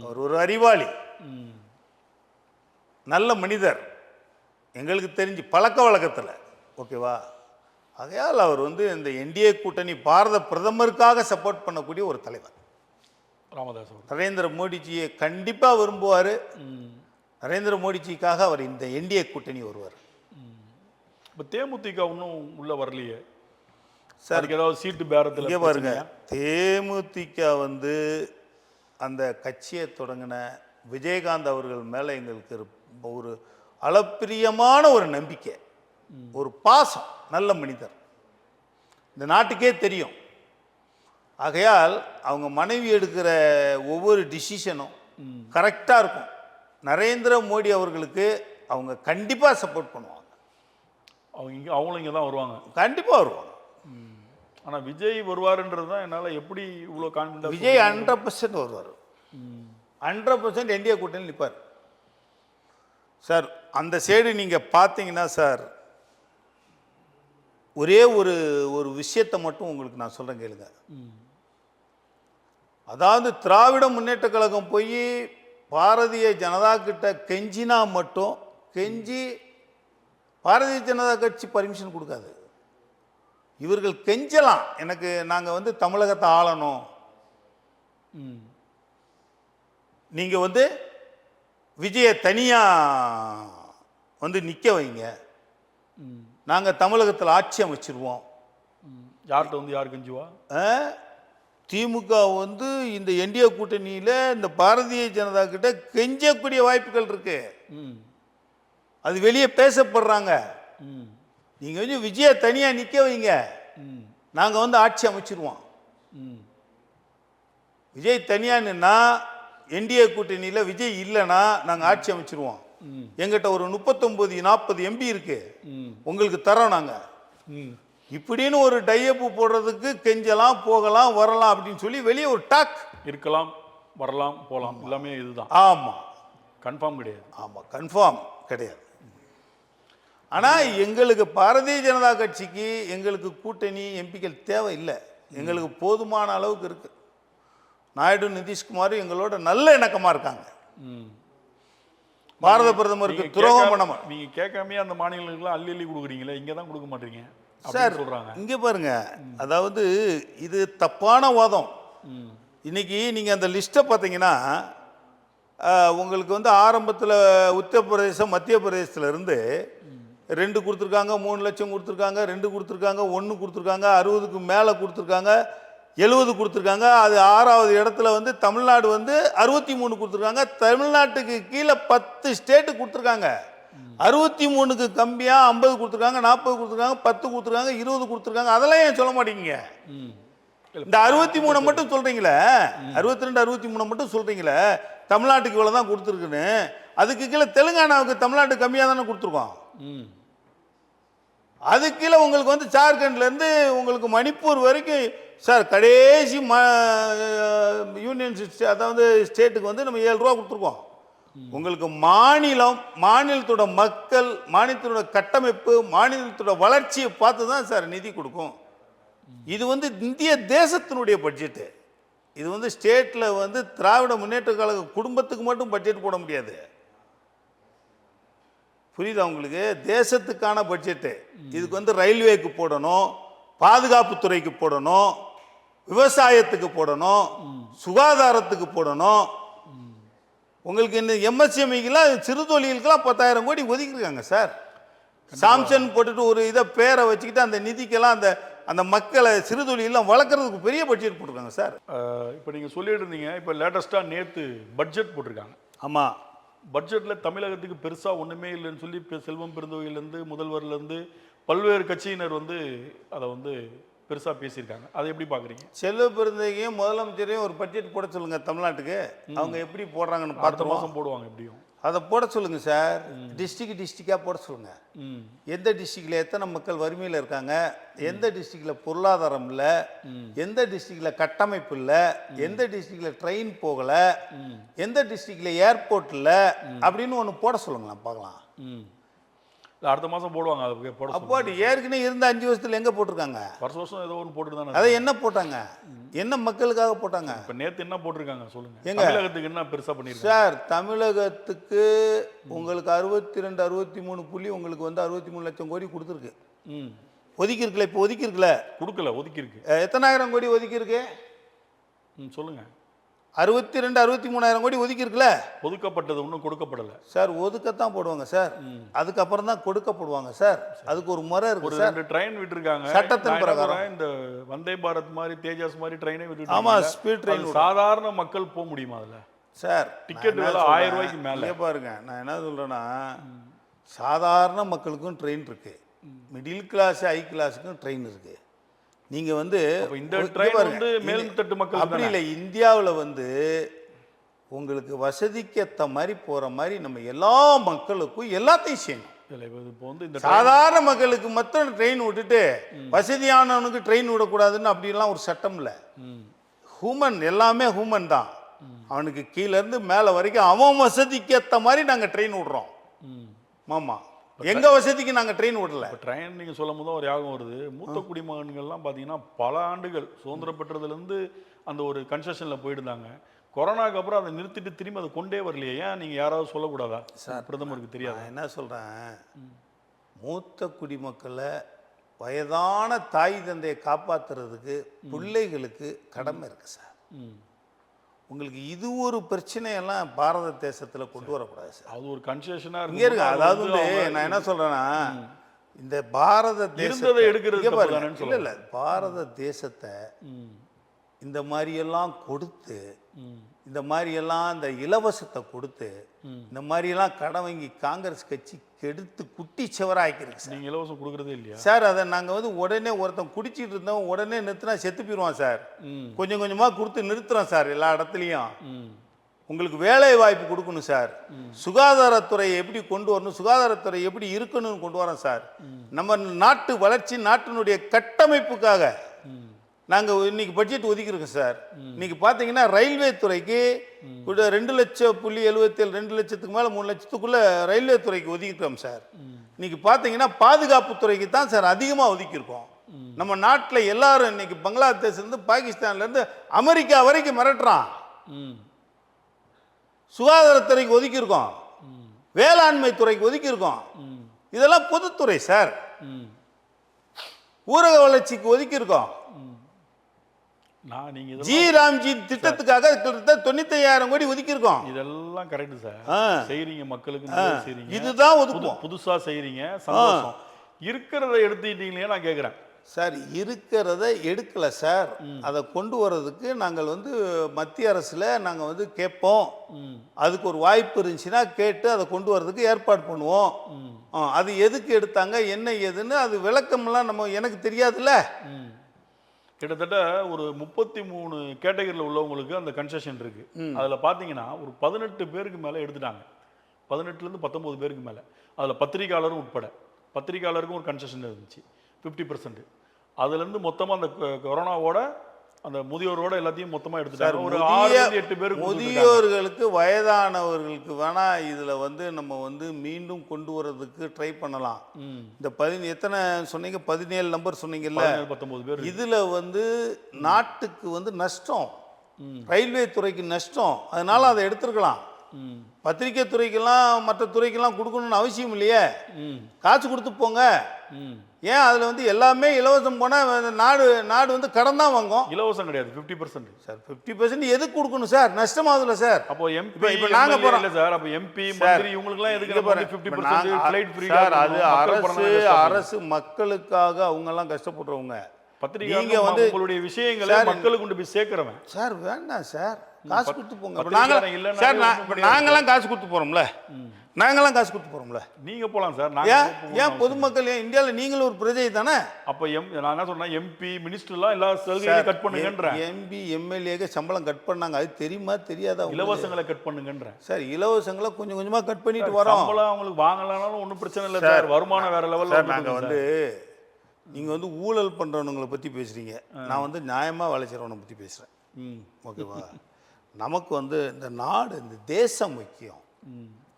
அவர் ஒரு அறிவாளி, நல்ல மனிதர், எங்களுக்கு தெரிஞ்சு பழக்க வழக்கத்தில், ஓகேவா? ஆகையால் அவர் வந்து இந்த என்டிஏ கூட்டணி பாரத பிரதமருக்காக சப்போர்ட் பண்ணக்கூடிய ஒரு தலைவர். ராமதாஸ் நரேந்திர மோடிஜியை கண்டிப்பாக விரும்புவார். நரேந்திர மோடிஜிக்காக அவர் இந்த என்டிஏ கூட்டணி வருவார். இப்போ தேமுதிக இன்னும் உள்ள வரலையே சார். அதுக்கு ஏதாவது சீட்டு பேரத்தில் இங்கே பாருங்க, தேமுதிக வந்து அந்த கட்சியை தொடங்கின விஜயகாந்த் அவர்கள் மேலே எங்களுக்கு ஒரு அளப்பிரியமான ஒரு நம்பிக்கை, ஒரு பாசம், நல்ல மனிதர், இந்த நாட்டுக்கே தெரியும். ஆகையால் அவங்க மனைவி எடுக்கிற ஒவ்வொரு டிசிஷனும் கரெக்டாக இருக்கும். நரேந்திர மோடி அவர்களுக்கு அவங்க கண்டிப்பாக சப்போர்ட் பண்ணுவாங்க. அவங்களும் இங்கே தான் வருவாங்க, கண்டிப்பாக வருவாங்க. ஆனால் விஜய் வருவாருன்றது தான் என்னால் எப்படி இவ்வளோ கான்ஃபிடன்ஸ். விஜய் 100% வருவார், 100% என்டிஏ கூட்டணியில் நிற்பார் சார். அந்த சைடு நீங்கள் பார்த்தீங்கன்னா சார், ஒரே ஒரு ஒரு விஷயத்தை மட்டும் உங்களுக்கு நான் சொல்கிறேன் கேளுங்க. அதாவது திராவிட முன்னேற்ற கழகம் போய் பாரதிய ஜனதா கிட்ட கெஞ்சினா மட்டும் கெஞ்சி பாரதிய ஜனதா கட்சி பர்மிஷன் கொடுக்காது. இவர்கள் கெஞ்சலாம், எனக்கு நாங்கள் வந்து தமிழகத்தை ஆளணும், நீங்கள் வந்து விஜயை தனியாக வந்து நிற்க வைங்க, நாங்கள் தமிழகத்தில் ஆட்சி அமைச்சிருவோம். யார்கிட்ட வந்து யார் கெஞ்சுவா? திமுக வந்து இந்த என்டிஏ கூட்டணியில் இந்த பாரதிய ஜனதா கிட்ட கெஞ்சக்கூடிய வாய்ப்புகள் இருக்கு. அது வெளியே பேசப்படுறாங்க. நீங்கள் வந்து விஜயை தனியாக நிற்க வைங்க, நாங்கள் வந்து ஆட்சி அமைச்சிருவோம். விஜய் தனியாக நின்னா என்டிஏ கூட்டணியில் விஜய் இல்லைன்னா நாங்கள் ஆட்சி அமைச்சிருவோம். எங்கிட்ட ஒரு 39-40 எம்பி இருக்கு, உங்களுக்கு தரோம் நாங்கள். இப்படின்னு ஒரு டையப்பு போடுறதுக்கு கெஞ்சலாம், போகலாம், வரலாம் அப்படின்னு சொல்லி வெளியே ஒரு டாக் இருக்கலாம், வரலாம், போகலாம், எல்லாமே இதுதான். ஆமாம், கன்ஃபார்ம் கிடையாது. ஆமாம், கன்ஃபார்ம் கிடையாது. ஆனால் எங்களுக்கு பாரதிய ஜனதா கட்சிக்கு எங்களுக்கு கூட்டணி எம்பிக்கள் தேவை இல்லை, எங்களுக்கு போதுமான அளவுக்கு இருக்கு. நாயுடு, நிதிஷ்குமார் எங்களோட நல்ல இணக்கமாக இருக்காங்க. பாரத பிரதமருக்கு துரோகம் பண்ண மாட்டோம். நீங்கள் கேட்காமே அந்த மாநிலங்களுக்குலாம் அள்ளி அள்ளி கொடுக்குறீங்களே, இங்கே தான் கொடுக்க மாட்டீங்க சார் சொல்கிறாங்க. இங்கே பாருங்க, அதாவது இது தப்பான வாதம். இன்னைக்கு நீங்கள் அந்த லிஸ்ட்டை பார்த்தீங்கன்னா உங்களுக்கு வந்து ஆரம்பத்தில் உத்தரப்பிரதேசம், மத்திய பிரதேசத்தில் இருந்து 2 கொடுத்துருக்காங்க, 3 லட்சம் கொடுத்துருக்காங்க, 2 கொடுத்துருக்காங்க, 1 கொடுத்துருக்காங்க, 60க்கு மேலே கொடுத்துருக்காங்க, 70 கொடுத்துருக்காங்க. அது 6வது இடத்துல வந்து தமிழ்நாடு வந்து 63 கொடுத்துருக்காங்க. தமிழ்நாட்டுக்கு கீழே 10 ஸ்டேட்டு கொடுத்துருக்காங்க. 63க்கு கம்மியாக 50 கொடுத்துருக்காங்க, 40 கொடுத்துருக்காங்க, 10 கொடுத்துருக்காங்க, 20 கொடுத்துருக்காங்க. அதெல்லாம் ஏன் சொல்ல மாட்டேங்க? இந்த 63 மட்டும் சொல்கிறீங்களே, 62, 63 மட்டும் சொல்கிறீங்களே, தமிழ்நாட்டுக்கு இவ்வளோ தான் கொடுத்துருக்குன்னு. அதுக்கு கீழே தெலுங்கானாவுக்கு தமிழ்நாட்டுக்கு கம்மியாக தானே கொடுத்துருக்கோம். அதுக்கு கீழே உங்களுக்கு வந்து ஜார்க்கண்ட்லேருந்து உங்களுக்கு மணிப்பூர் வரைக்கும் சார் கடைசி யூனியன் அதாவது ஸ்டேட்டுக்கு வந்து நம்ம 7 ரூபா கொடுத்துருக்கோம். உங்களுக்கு மாநிலத்தோட மக்கள், மாநிலத்தோட கட்டமைப்பு, மாநிலத்தோட வளர்ச்சியை பார்த்து தான் சார் நிதி கொடுக்கும். இது வந்து இந்திய தேசத்தினுடைய பட்ஜெட்டு. இது வந்து ஸ்டேட்டில் வந்து திராவிட முன்னேற்ற கழக குடும்பத்துக்கு மட்டும் பட்ஜெட் போட முடியாது. புரியுதா உங்களுக்கு? தேசத்துக்கான பட்ஜெட்டு. இதுக்கு வந்து ரயில்வேக்கு போடணும், பாதுகாப்புத்துறைக்கு போடணும், விவசாயத்துக்கு போடணும், சுகாதாரத்துக்கு போடணும். உங்களுக்கு இந்த எம்எஸ்எம்இக்கெல்லாம் சிறு தொழிலுக்கெல்லாம் 10,000 கோடி ஒதுக்கிருக்காங்க சார். சாம்சன் போட்டுட்டு ஒரு இதை பேரை வச்சுக்கிட்டு அந்த நிதிக்கெல்லாம் அந்த அந்த மக்களை சிறு தொழிலெல்லாம் வளர்க்குறதுக்கு பெரிய பட்ஜெட் போட்டிருக்காங்க சார். இப்போ நீங்கள் சொல்லிட்டு இருந்தீங்க, இப்போ லேட்டஸ்ட்டாக நேற்று பட்ஜெட் போட்டிருக்காங்க. ஆமாம், பட்ஜெட்டில் தமிழகத்துக்கு பெருசாக ஒன்றுமே இல்லைன்னு சொல்லி இப்போ செல்வம் பெருந்தொகையிலேருந்து முதல்வர்லேருந்து பல்வேறு கட்சியினர் வந்து அதை வந்து பெருசாக பேசியிருக்காங்க. அதை எப்படி பார்க்குறீங்க? செல்வ பெருந்தகையும் முதலமைச்சரையும் ஒரு பட்ஜெட் போட சொல்லுங்கள் தமிழ்நாட்டுக்கு. அவங்க எப்படி போடுறாங்கன்னு பார்த்து மாதம் போடுவாங்க. எப்படியும் அதை போட சொல்லுங்கள் சார். டிஸ்ட்ரிக்டாக போட சொல்லுங்கள். எந்த டிஸ்ட்ரிக்டில் எத்தனை மக்கள் வறுமையில் இருக்காங்க, எந்த டிஸ்ட்ரிக்டில் பொருளாதாரம் இல்லை, எந்த டிஸ்ட்ரிக்டில் கட்டமைப்பு இல்லை, எந்த டிஸ்ட்ரிக்டில் ட்ரெயின் போகலை, எந்த டிஸ்ட்ரிக்டில் ஏர்போர்ட் இல்லை அப்படின்னு ஒன்று போட சொல்லுங்களேன் பார்க்கலாம். அடுத்த மாதம் போடுவாங்க. அதை போட அப்போ ஏற்கனவே இருந்த 5 வருஷத்தில் எங்கே போட்டிருக்காங்க? வருஷம் ஏதோ ஒன்று போட்டுட்டு தானே. அதை என்ன போட்டாங்க? என்ன மக்களுக்காக போட்டாங்க? இப்போ நேற்று என்ன போட்டிருக்காங்க சொல்லுங்க. எங்க தமிழகத்துக்கு என்ன பெருசாக பண்ணிருக்காங்க சார்? தமிழகத்துக்கு உங்களுக்கு 62, 63 புள்ளி உங்களுக்கு வந்து 63 லட்சம் கோடி கொடுத்துருக்கு. ஒதுக்கிருக்குல்ல, இப்போ ஒதுக்கிருக்குல்ல, கொடுக்கல, ஒதுக்கிருக்கு. எத்தனாயிரம் கோடி ஒதுக்கிருக்கு சொல்லுங்க. 62 63,000 கோடி ஒதுக்கி இருக்குல்ல ஒதுக்கப்பட்டது இன்னும் கொடுக்கப்படலை சார். ஒதுக்கத்தான் போடுவாங்க சார், அதுக்கப்புறம் தான் கொடுக்கப்படுவாங்க சார். அதுக்கு ஒரு முறை ஒரு இருக்கு சார். 2 ட்ரெயின் விட்டுருக்காங்க சட்டத்தின் நான் என்ன பிரகாரம். சொல்றேன், இந்த வந்தே பாரத் மாதிரி தேஜாஸ் மாதிரி ட்ரெயினே ஆமா, விட்டுட்டு ஸ்பீட் ட்ரெயின் சாதாரண மக்கள் போக முடியுமா அதுல? சார். டிக்கெட் விலை 1000 ரூபாய்க்கு மேல. இங்கே பாருங்க, நான் என்ன சொல்றேன்னா, சாதாரண மக்களுக்கும் ட்ரெயின் இருக்கு, மிடில் கிளாஸ் ஹை கிளாஸுக்கும் ட்ரெயின் இருக்கு. நீங்க வந்து அப்ப இந்த ட்ரெயின் வந்து மேல்தட்டு மக்கள் அப்படி இல்லை. இந்தியாவில் வந்து உங்களுக்கு வசதிக்கு ஏற்ற மாதிரி போற மாதிரி நம்ம எல்லா மக்களுக்கும் எல்லாத்தையும் செய்யணும். இப்போ வந்து இந்த சாதாரண மக்களுக்கு மட்டும் ட்ரெயின் விட்டுட்டு வசதியானவனுக்கு ட்ரெயின் விடக்கூடாதுன்னு அப்படிலாம் ஒரு சட்டம் இல்லை. ஹூமன் எல்லாமே ஹூமன் தான். அவனுக்கு கீழே இருந்து மேலே வரைக்கும் அவன் வசதிக்கு ஏற்ற மாதிரி நாங்கள் ட்ரெயின் விடுறோம். ஆமாம், எங்கள் வசதிக்கு நாங்கள் ட்ரெயின் விடல. ட்ரெயின் நீங்கள் சொல்லும் போது ஒரு யாகம் வருது. மூத்த குடிமகன்கள்லாம் பார்த்தீங்கன்னா பல ஆண்டுகள் சுதந்திரம் பெற்றதுலேருந்து அந்த ஒரு கன்செஷனில் போயிடுந்தாங்க. கொரோனாக்கு அப்புறம் அதை நிறுத்திட்டு திரும்பி அதை கொண்டே வரலையே, ஏன் நீங்கள் யாராவது சொல்லக்கூடாதா? பிரதமருக்கு தெரியாது. நான் என்ன சொல்கிறேன், மூத்த குடிமக்களை வயதான தாய் தந்தையை காப்பாற்றுறதுக்கு பிள்ளைகளுக்கு கடமை இருக்குது சார். உங்களுக்கு இது ஒரு பிரச்சனையெல்லாம் பாரத தேசத்தில் கொண்டு வரக்கூடாது சார். அது ஒரு கன்செஷனாக இங்கே இருக்கு. அதாவது வந்து நான் என்ன சொல்கிறேன்னா, இந்த பாரத தேசத்தை எடுக்கிறது இல்லை இல்லை, பாரத தேசத்தை இந்த மாதிரியெல்லாம் கொடுத்து, இந்த மாதிரியெல்லாம் இந்த இலவசத்தை கொடுத்து, இந்த மாதிரியெல்லாம் கடன் வாங்கி காங்கிரஸ் கட்சி கெடுத்து குட்டி செவராக்கிருக்கு சார். நீங்கள் இலவசம் கொடுக்குறதே இல்லையா சார்? அதை நாங்கள் வந்து உடனே ஒருத்தன் குடிச்சிட்டு இருந்தோம், உடனே நிறுத்தினா செத்து போயிடுவான் சார். கொஞ்சம் கொஞ்சமாக கொடுத்து நிறுத்துறோம் சார் எல்லா இடத்துலையும். உங்களுக்கு வேலை வாய்ப்பு கொடுக்கணும் சார். சுகாதாரத்துறையை எப்படி கொண்டு வரணும், சுகாதாரத்துறை எப்படி இருக்கணும்னு கொண்டு வரோம் சார். நம்ம நாட்டு வளர்ச்சி, நாட்டினுடைய கட்டமைப்புக்காக நாங்கள் இன்னைக்கு பட்ஜெட் ஒதுக்கியிருக்கோம் சார். இன்னைக்கு பார்த்தீங்கன்னா ரயில்வே துறைக்கு 2,77,7 2 லட்சத்துக்கு மேலே 3 லட்சத்துக்குள்ள ரயில்வே துறைக்கு ஒதுக்கியிருக்கோம் சார். இன்னைக்கு பார்த்தீங்கன்னா பாதுகாப்பு துறைக்கு தான் சார் அதிகமாக ஒதுக்கியிருக்கோம். நம்ம நாட்டில் எல்லாரும் இன்னைக்கு பங்களாதேஷ்லேருந்து பாகிஸ்தான்லேருந்து அமெரிக்கா வரைக்கும் மிரட்டுறான். சுகாதாரத்துறைக்கு ஒதுக்கியிருக்கோம், வேளாண்மை துறைக்கு ஒதுக்கியிருக்கோம். இதெல்லாம் பொதுத்துறை சார். ஊரக வளர்ச்சிக்கு ஒதுக்கியிருக்கோம். ஜி ராம்ஜி திட்டத்துக்காக கிட்டத்தட்ட 95,000 கோடி ஒதுக்கியிருக்கோம். இதெல்லாம் கரெக்ட் சார். செய்றீங்க, மக்களுக்கு செய்றீங்க. இதுதான் ஒதுக்குவோம். புதுசா செய்றீங்க, சந்தோஷம். இருக்கிறத எடுத்துக்கிட்டீங்களே நான் கேட்குறேன் சார். இருக்கிறத எடுக்கல சார். அதை கொண்டு வர்றதுக்கு நாங்கள் வந்து மத்திய அரசில் நாங்கள் வந்து கேட்போம். அதுக்கு ஒரு வாய்ப்பு இருந்துச்சுன்னா கேட்டு அதை கொண்டு வர்றதுக்கு ஏற்பாடு பண்ணுவோம். அது எதுக்கு எடுத்தாங்க என்ன ஏதுன்னு அது விளக்கம்லாம் நம்ம எனக்கு தெரியாதுல்ல. கிட்டத்தட்ட ஒரு 33 கேட்டகரியில் உள்ளவங்களுக்கு அந்த கன்செஷன் இருக்கு. அதில் பார்த்தீங்கன்னா ஒரு 18 பேருக்கு மேலே எடுத்துட்டாங்க. 18லேருந்து 19 பேருக்கு மேலே. அதில் பத்திரிகையாளரும் உட்பட. பத்திரிகையாளருக்கும் ஒரு கன்செஷன் இருந்துச்சு 50%. அதுலேருந்து மொத்தமாக அந்த கொரோனாவோட அந்த முதியோரோட எல்லாத்தையும் மொத்தமாக எடுத்துட்டாங்க. ஒரு 6-8 பேருக்கு. முதியோர்களுக்கு வயதானவர்களுக்கு வேணா இதில் வந்து நம்ம வந்து மீண்டும் கொண்டு வரதுக்கு ட்ரை பண்ணலாம். இந்த எத்தனை சொன்னீங்க, 17 நம்பர் சொன்னீங்கல்ல, 19 பேர். இதில் வந்து நாட்டுக்கு வந்து நஷ்டம், ரயில்வே துறைக்கு நஷ்டம். அதனால அதை எடுத்துருக்கலாம். பத்திரிகை துறைக்கெல்லாம் மற்ற துறைக்கெல்லாம் கொடுக்கணும்னு அவசியம் இல்லையே. காசு கொடுத்து போங்க. ஏன் அதில் வந்து எல்லாமே இலவசம் போனால் நாடு வந்து கடன் தான் வாங்கும். இலவசம் கிடையாது, 50% சார். 50% எதுக்கு கொடுக்கணும் சார்? நஷ்டமாகுதுல சார். அப்போ எம்பி இப்போ நாங்கள் போகிறோம் சார். அப்போ எம்பி மந்திரி இவங்களுக்குலாம் எதுக்கு 50% ஃப்ளைட் ஃப்ரீ சார்? அது அரசு மக்களுக்காக அவங்கெல்லாம் கஷ்டப்படுறவங்க. பத்திரிகை நீங்க வந்து உங்களுடைய விஷயங்களை மக்களுக்கு கொண்டு போய் சேர்க்கிறவன் சார். வேண்டாம் சார், காசு கொடுத்து போங்க. நாங்களாம் காசு கொடுத்து போறோம்ல, நாங்களாம் காசு கொடுத்து போறோம்ல. நீங்க போலாம் சார். ஏன் பொதுமக்கள், ஏன் இந்தியாவில் நீங்களும் ஒரு பிரஜை தானே? அப்ப நான் என்ன சொன்னா, எம்பி மினிஸ்டர்லாம் எல்லா சலுகையும் கட் பண்ணுங்கன்றேன். எம்பி எம்எல்ஏக்கு சம்பளம் கட் பண்ணாங்க, அது தெரியுமா தெரியாதா? இலவசங்களை கட் பண்ணுங்கன்றேன் சார். இலவசங்களை கொஞ்சம் கொஞ்சமா கட் பண்ணிட்டு வரோம். சம்பளம் அவங்களுக்கு வாங்கலனாலும் ஒன்றும் பிரச்சனை இல்லை சார். வருமானம் வேற லெவல்ல. நாங்கள் வந்து நீங்கள் வந்து ஊழல் பண்ணுறவனுங்களை பற்றி பேசுகிறீங்க, நான் வந்து நியாயமாக வேலை செய்கிறவனை பற்றி பேசுகிறேன். ஓகேவா? நமக்கு வந்து இந்த நாடு, இந்த தேசம் முக்கியம்.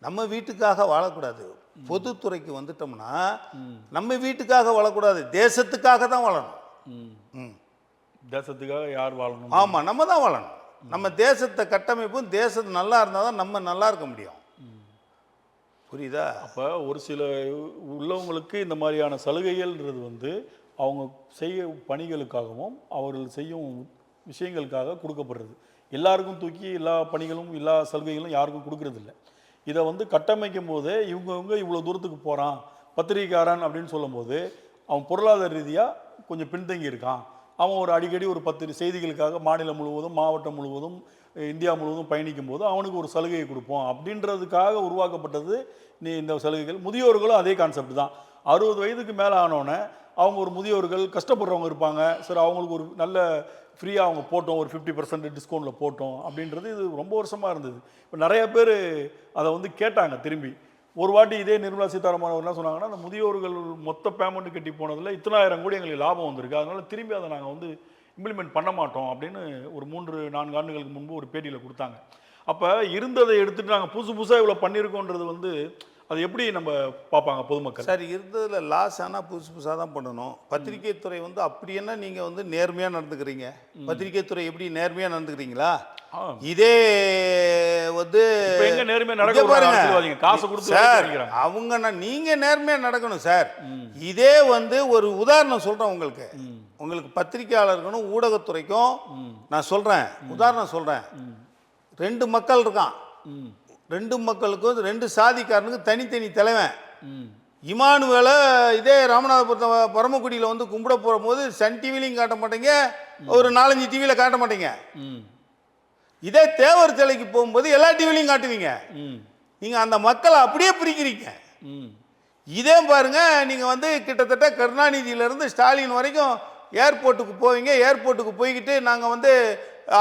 நம்ம வீட்டுக்காக வாழக்கூடாது. பொதுத்துறைக்கு வந்துட்டோம்னா நம்ம வீட்டுக்காக வாழக்கூடாது, தேசத்துக்காக தான் வாழணும். தேசத்துக்காக யார் வாழணும்? ஆமாம், நம்ம தான் வாழணும். நம்ம தேசத்தை கட்டமைப்பும் தேசத்து நல்லா இருந்தால் தான் நம்ம நல்லா இருக்க முடியும். புரியுதா? அப்போ ஒரு சில உள்ளவங்களுக்கு இந்த மாதிரியான சலுகைகள்ன்றது வந்து அவங்க செய்ய பணிகளுக்காகவும் அவர்கள் செய்யும் விஷயங்களுக்காக கொடுக்கப்படுறது. எல்லாருக்கும் தூக்கி எல்லா பணிகளும் எல்லா சலுகைகளும் யாருக்கும் கொடுக்கறதில்ல. இதை வந்து கட்டமைக்கும் போது இவங்க இவ்வளோ தூரத்துக்கு போகிறான் பத்திரிகைக்காரன் அப்படின்னு சொல்லும்போது அவன் பொருளாதார ரீதியாக கொஞ்சம் பின்தங்கி இருக்கான். அவன் ஒரு அடிக்கடி ஒரு 10 செய்திகளுக்காக மாநிலம் முழுவதும் மாவட்டம் முழுவதும் இந்தியா முழுவதும் பயணிக்கும் போது அவனுக்கு ஒரு சலுகையை கொடுப்போம் அப்படின்றதுக்காக உருவாக்கப்பட்டது இந்த சலுகைகள். முதியோர்களும் அதே கான்செப்ட் தான். 60 வயதுக்கு மேலே ஆனோடனே அவங்க ஒரு முதியோர்கள் கஷ்டப்படுறவங்க இருப்பாங்க, சரி அவங்களுக்கு ஒரு நல்ல ஃப்ரீயாக அவங்க போட்டோம், ஒரு 50% டிஸ்கவுண்ட்டில் போட்டோம் அப்படின்றது இது ரொம்ப வருஷமாக இருந்தது. இப்போ நிறைய பேர் அதை வந்து கேட்டாங்க திரும்பி. ஒரு வாட்டி இதே நிர்மலா சீதாராமன் அவர் என்ன சொன்னாங்கன்னா, அந்த முதியோர்கள் மொத்த பேமெண்ட் கட்டி போனதில் 10,000 கோடி எங்களுக்கு லாபம் வந்திருக்கு, அதனால திரும்பி அதை நாங்கள் வந்து இம்ப்ளிமெண்ட் பண்ண மாட்டோம் அப்படின்னு ஒரு 3-4 ஆண்டுகளுக்கு முன்பு ஒரு பேட்டியில் கொடுத்தாங்க. அப்போ இருந்ததை எடுத்துகிட்டு நாங்கள் புதுசாக இவ்வளோ பண்ணியிருக்கோன்றது வந்து அது எப்படி நம்ம பார்ப்பாங்க பொதுமக்கள்? சார் இருந்ததில் லாஸ் ஆனால் புதுசாக தான் பண்ணணும். பத்திரிகை துறை வந்து அப்படி என்ன நீங்கள் வந்து நேர்மையாக நடந்துக்கிறீங்க? பத்திரிகை துறை எப்படி நேர்மையாக நடந்துக்கிறீங்களா? இதே வந்து எங்க நேர்மையாக நடக்க காசு கொடுத்து சார் அவங்க நீங்கள் நேர்மையாக நடக்கணும் சார். இதே வந்து ஒரு உதாரணம் சொல்கிறேன் உங்களுக்கு பத்திரிகையாளர்களும் ஊடகத்துறைக்கும் நான் சொல்கிறேன், உதாரணம் சொல்கிறேன். 2 மக்கள் இருக்கான், 2 மக்களுக்கும் 2 சாதிக்காரனுக்கு தனித்தனி தலைவன். இமானுவேலை இதே ராமநாதபுரத்தை பரமக்குடியில் வந்து கும்பிட போகிற போது சன் டிவிலையும் காட்ட மாட்டீங்க, ஒரு 4-5 டிவியில் காட்ட மாட்டீங்க. இதே தேவர் சிலைக்கு போகும்போது எல்லா டிவிலையும் காட்டுவீங்க. நீங்கள் அந்த மக்களை அப்படியே பிரிக்கிறீங்க. இதே பாருங்க, நீங்கள் வந்து கிட்டத்தட்ட கருணாநிதியிலேருந்து ஸ்டாலின் வரைக்கும் ஏர்போர்ட்டுக்கு போவீங்க. ஏர்போர்ட்டுக்கு போய்கிட்டு நாங்கள் வந்து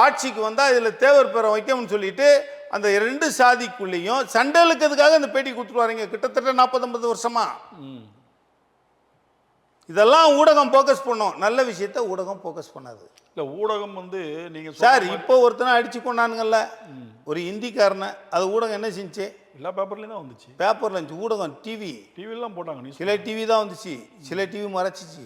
ஆட்சிக்கு வந்தால் இதில் தேவர் பேரை வைக்கணும்னு சொல்லிட்டு அந்த 2 சாதிக்குள்ளேயும் சண்டை இழுக்கிறதுக்காக அந்த பேட்டி கொடுத்துட்டு வரீங்க கிட்டத்தட்ட 40-50 வருஷமா. இதெல்லாம் ஊடகம் ஃபோக்கஸ் பண்ணும், நல்ல விஷயத்த ஊடகம் ஃபோக்கஸ் பண்ணாது. இல்லை ஊடகம் வந்து நீங்கள் சார் இப்போ ஒருத்தனை அடிச்சு கொண்டானுங்கல்ல ஒரு ஹிந்திக்காரனை, அது ஊடகம் என்ன செஞ்சு? எல்லா பேப்பர்லேயும் தான் வந்துச்சு. பேப்பரில் இருந்துச்சு, ஊடகம் டிவிலாம் போட்டாங்க. சில டிவி தான் வந்துச்சு, சில டிவி மறைச்சிச்சு.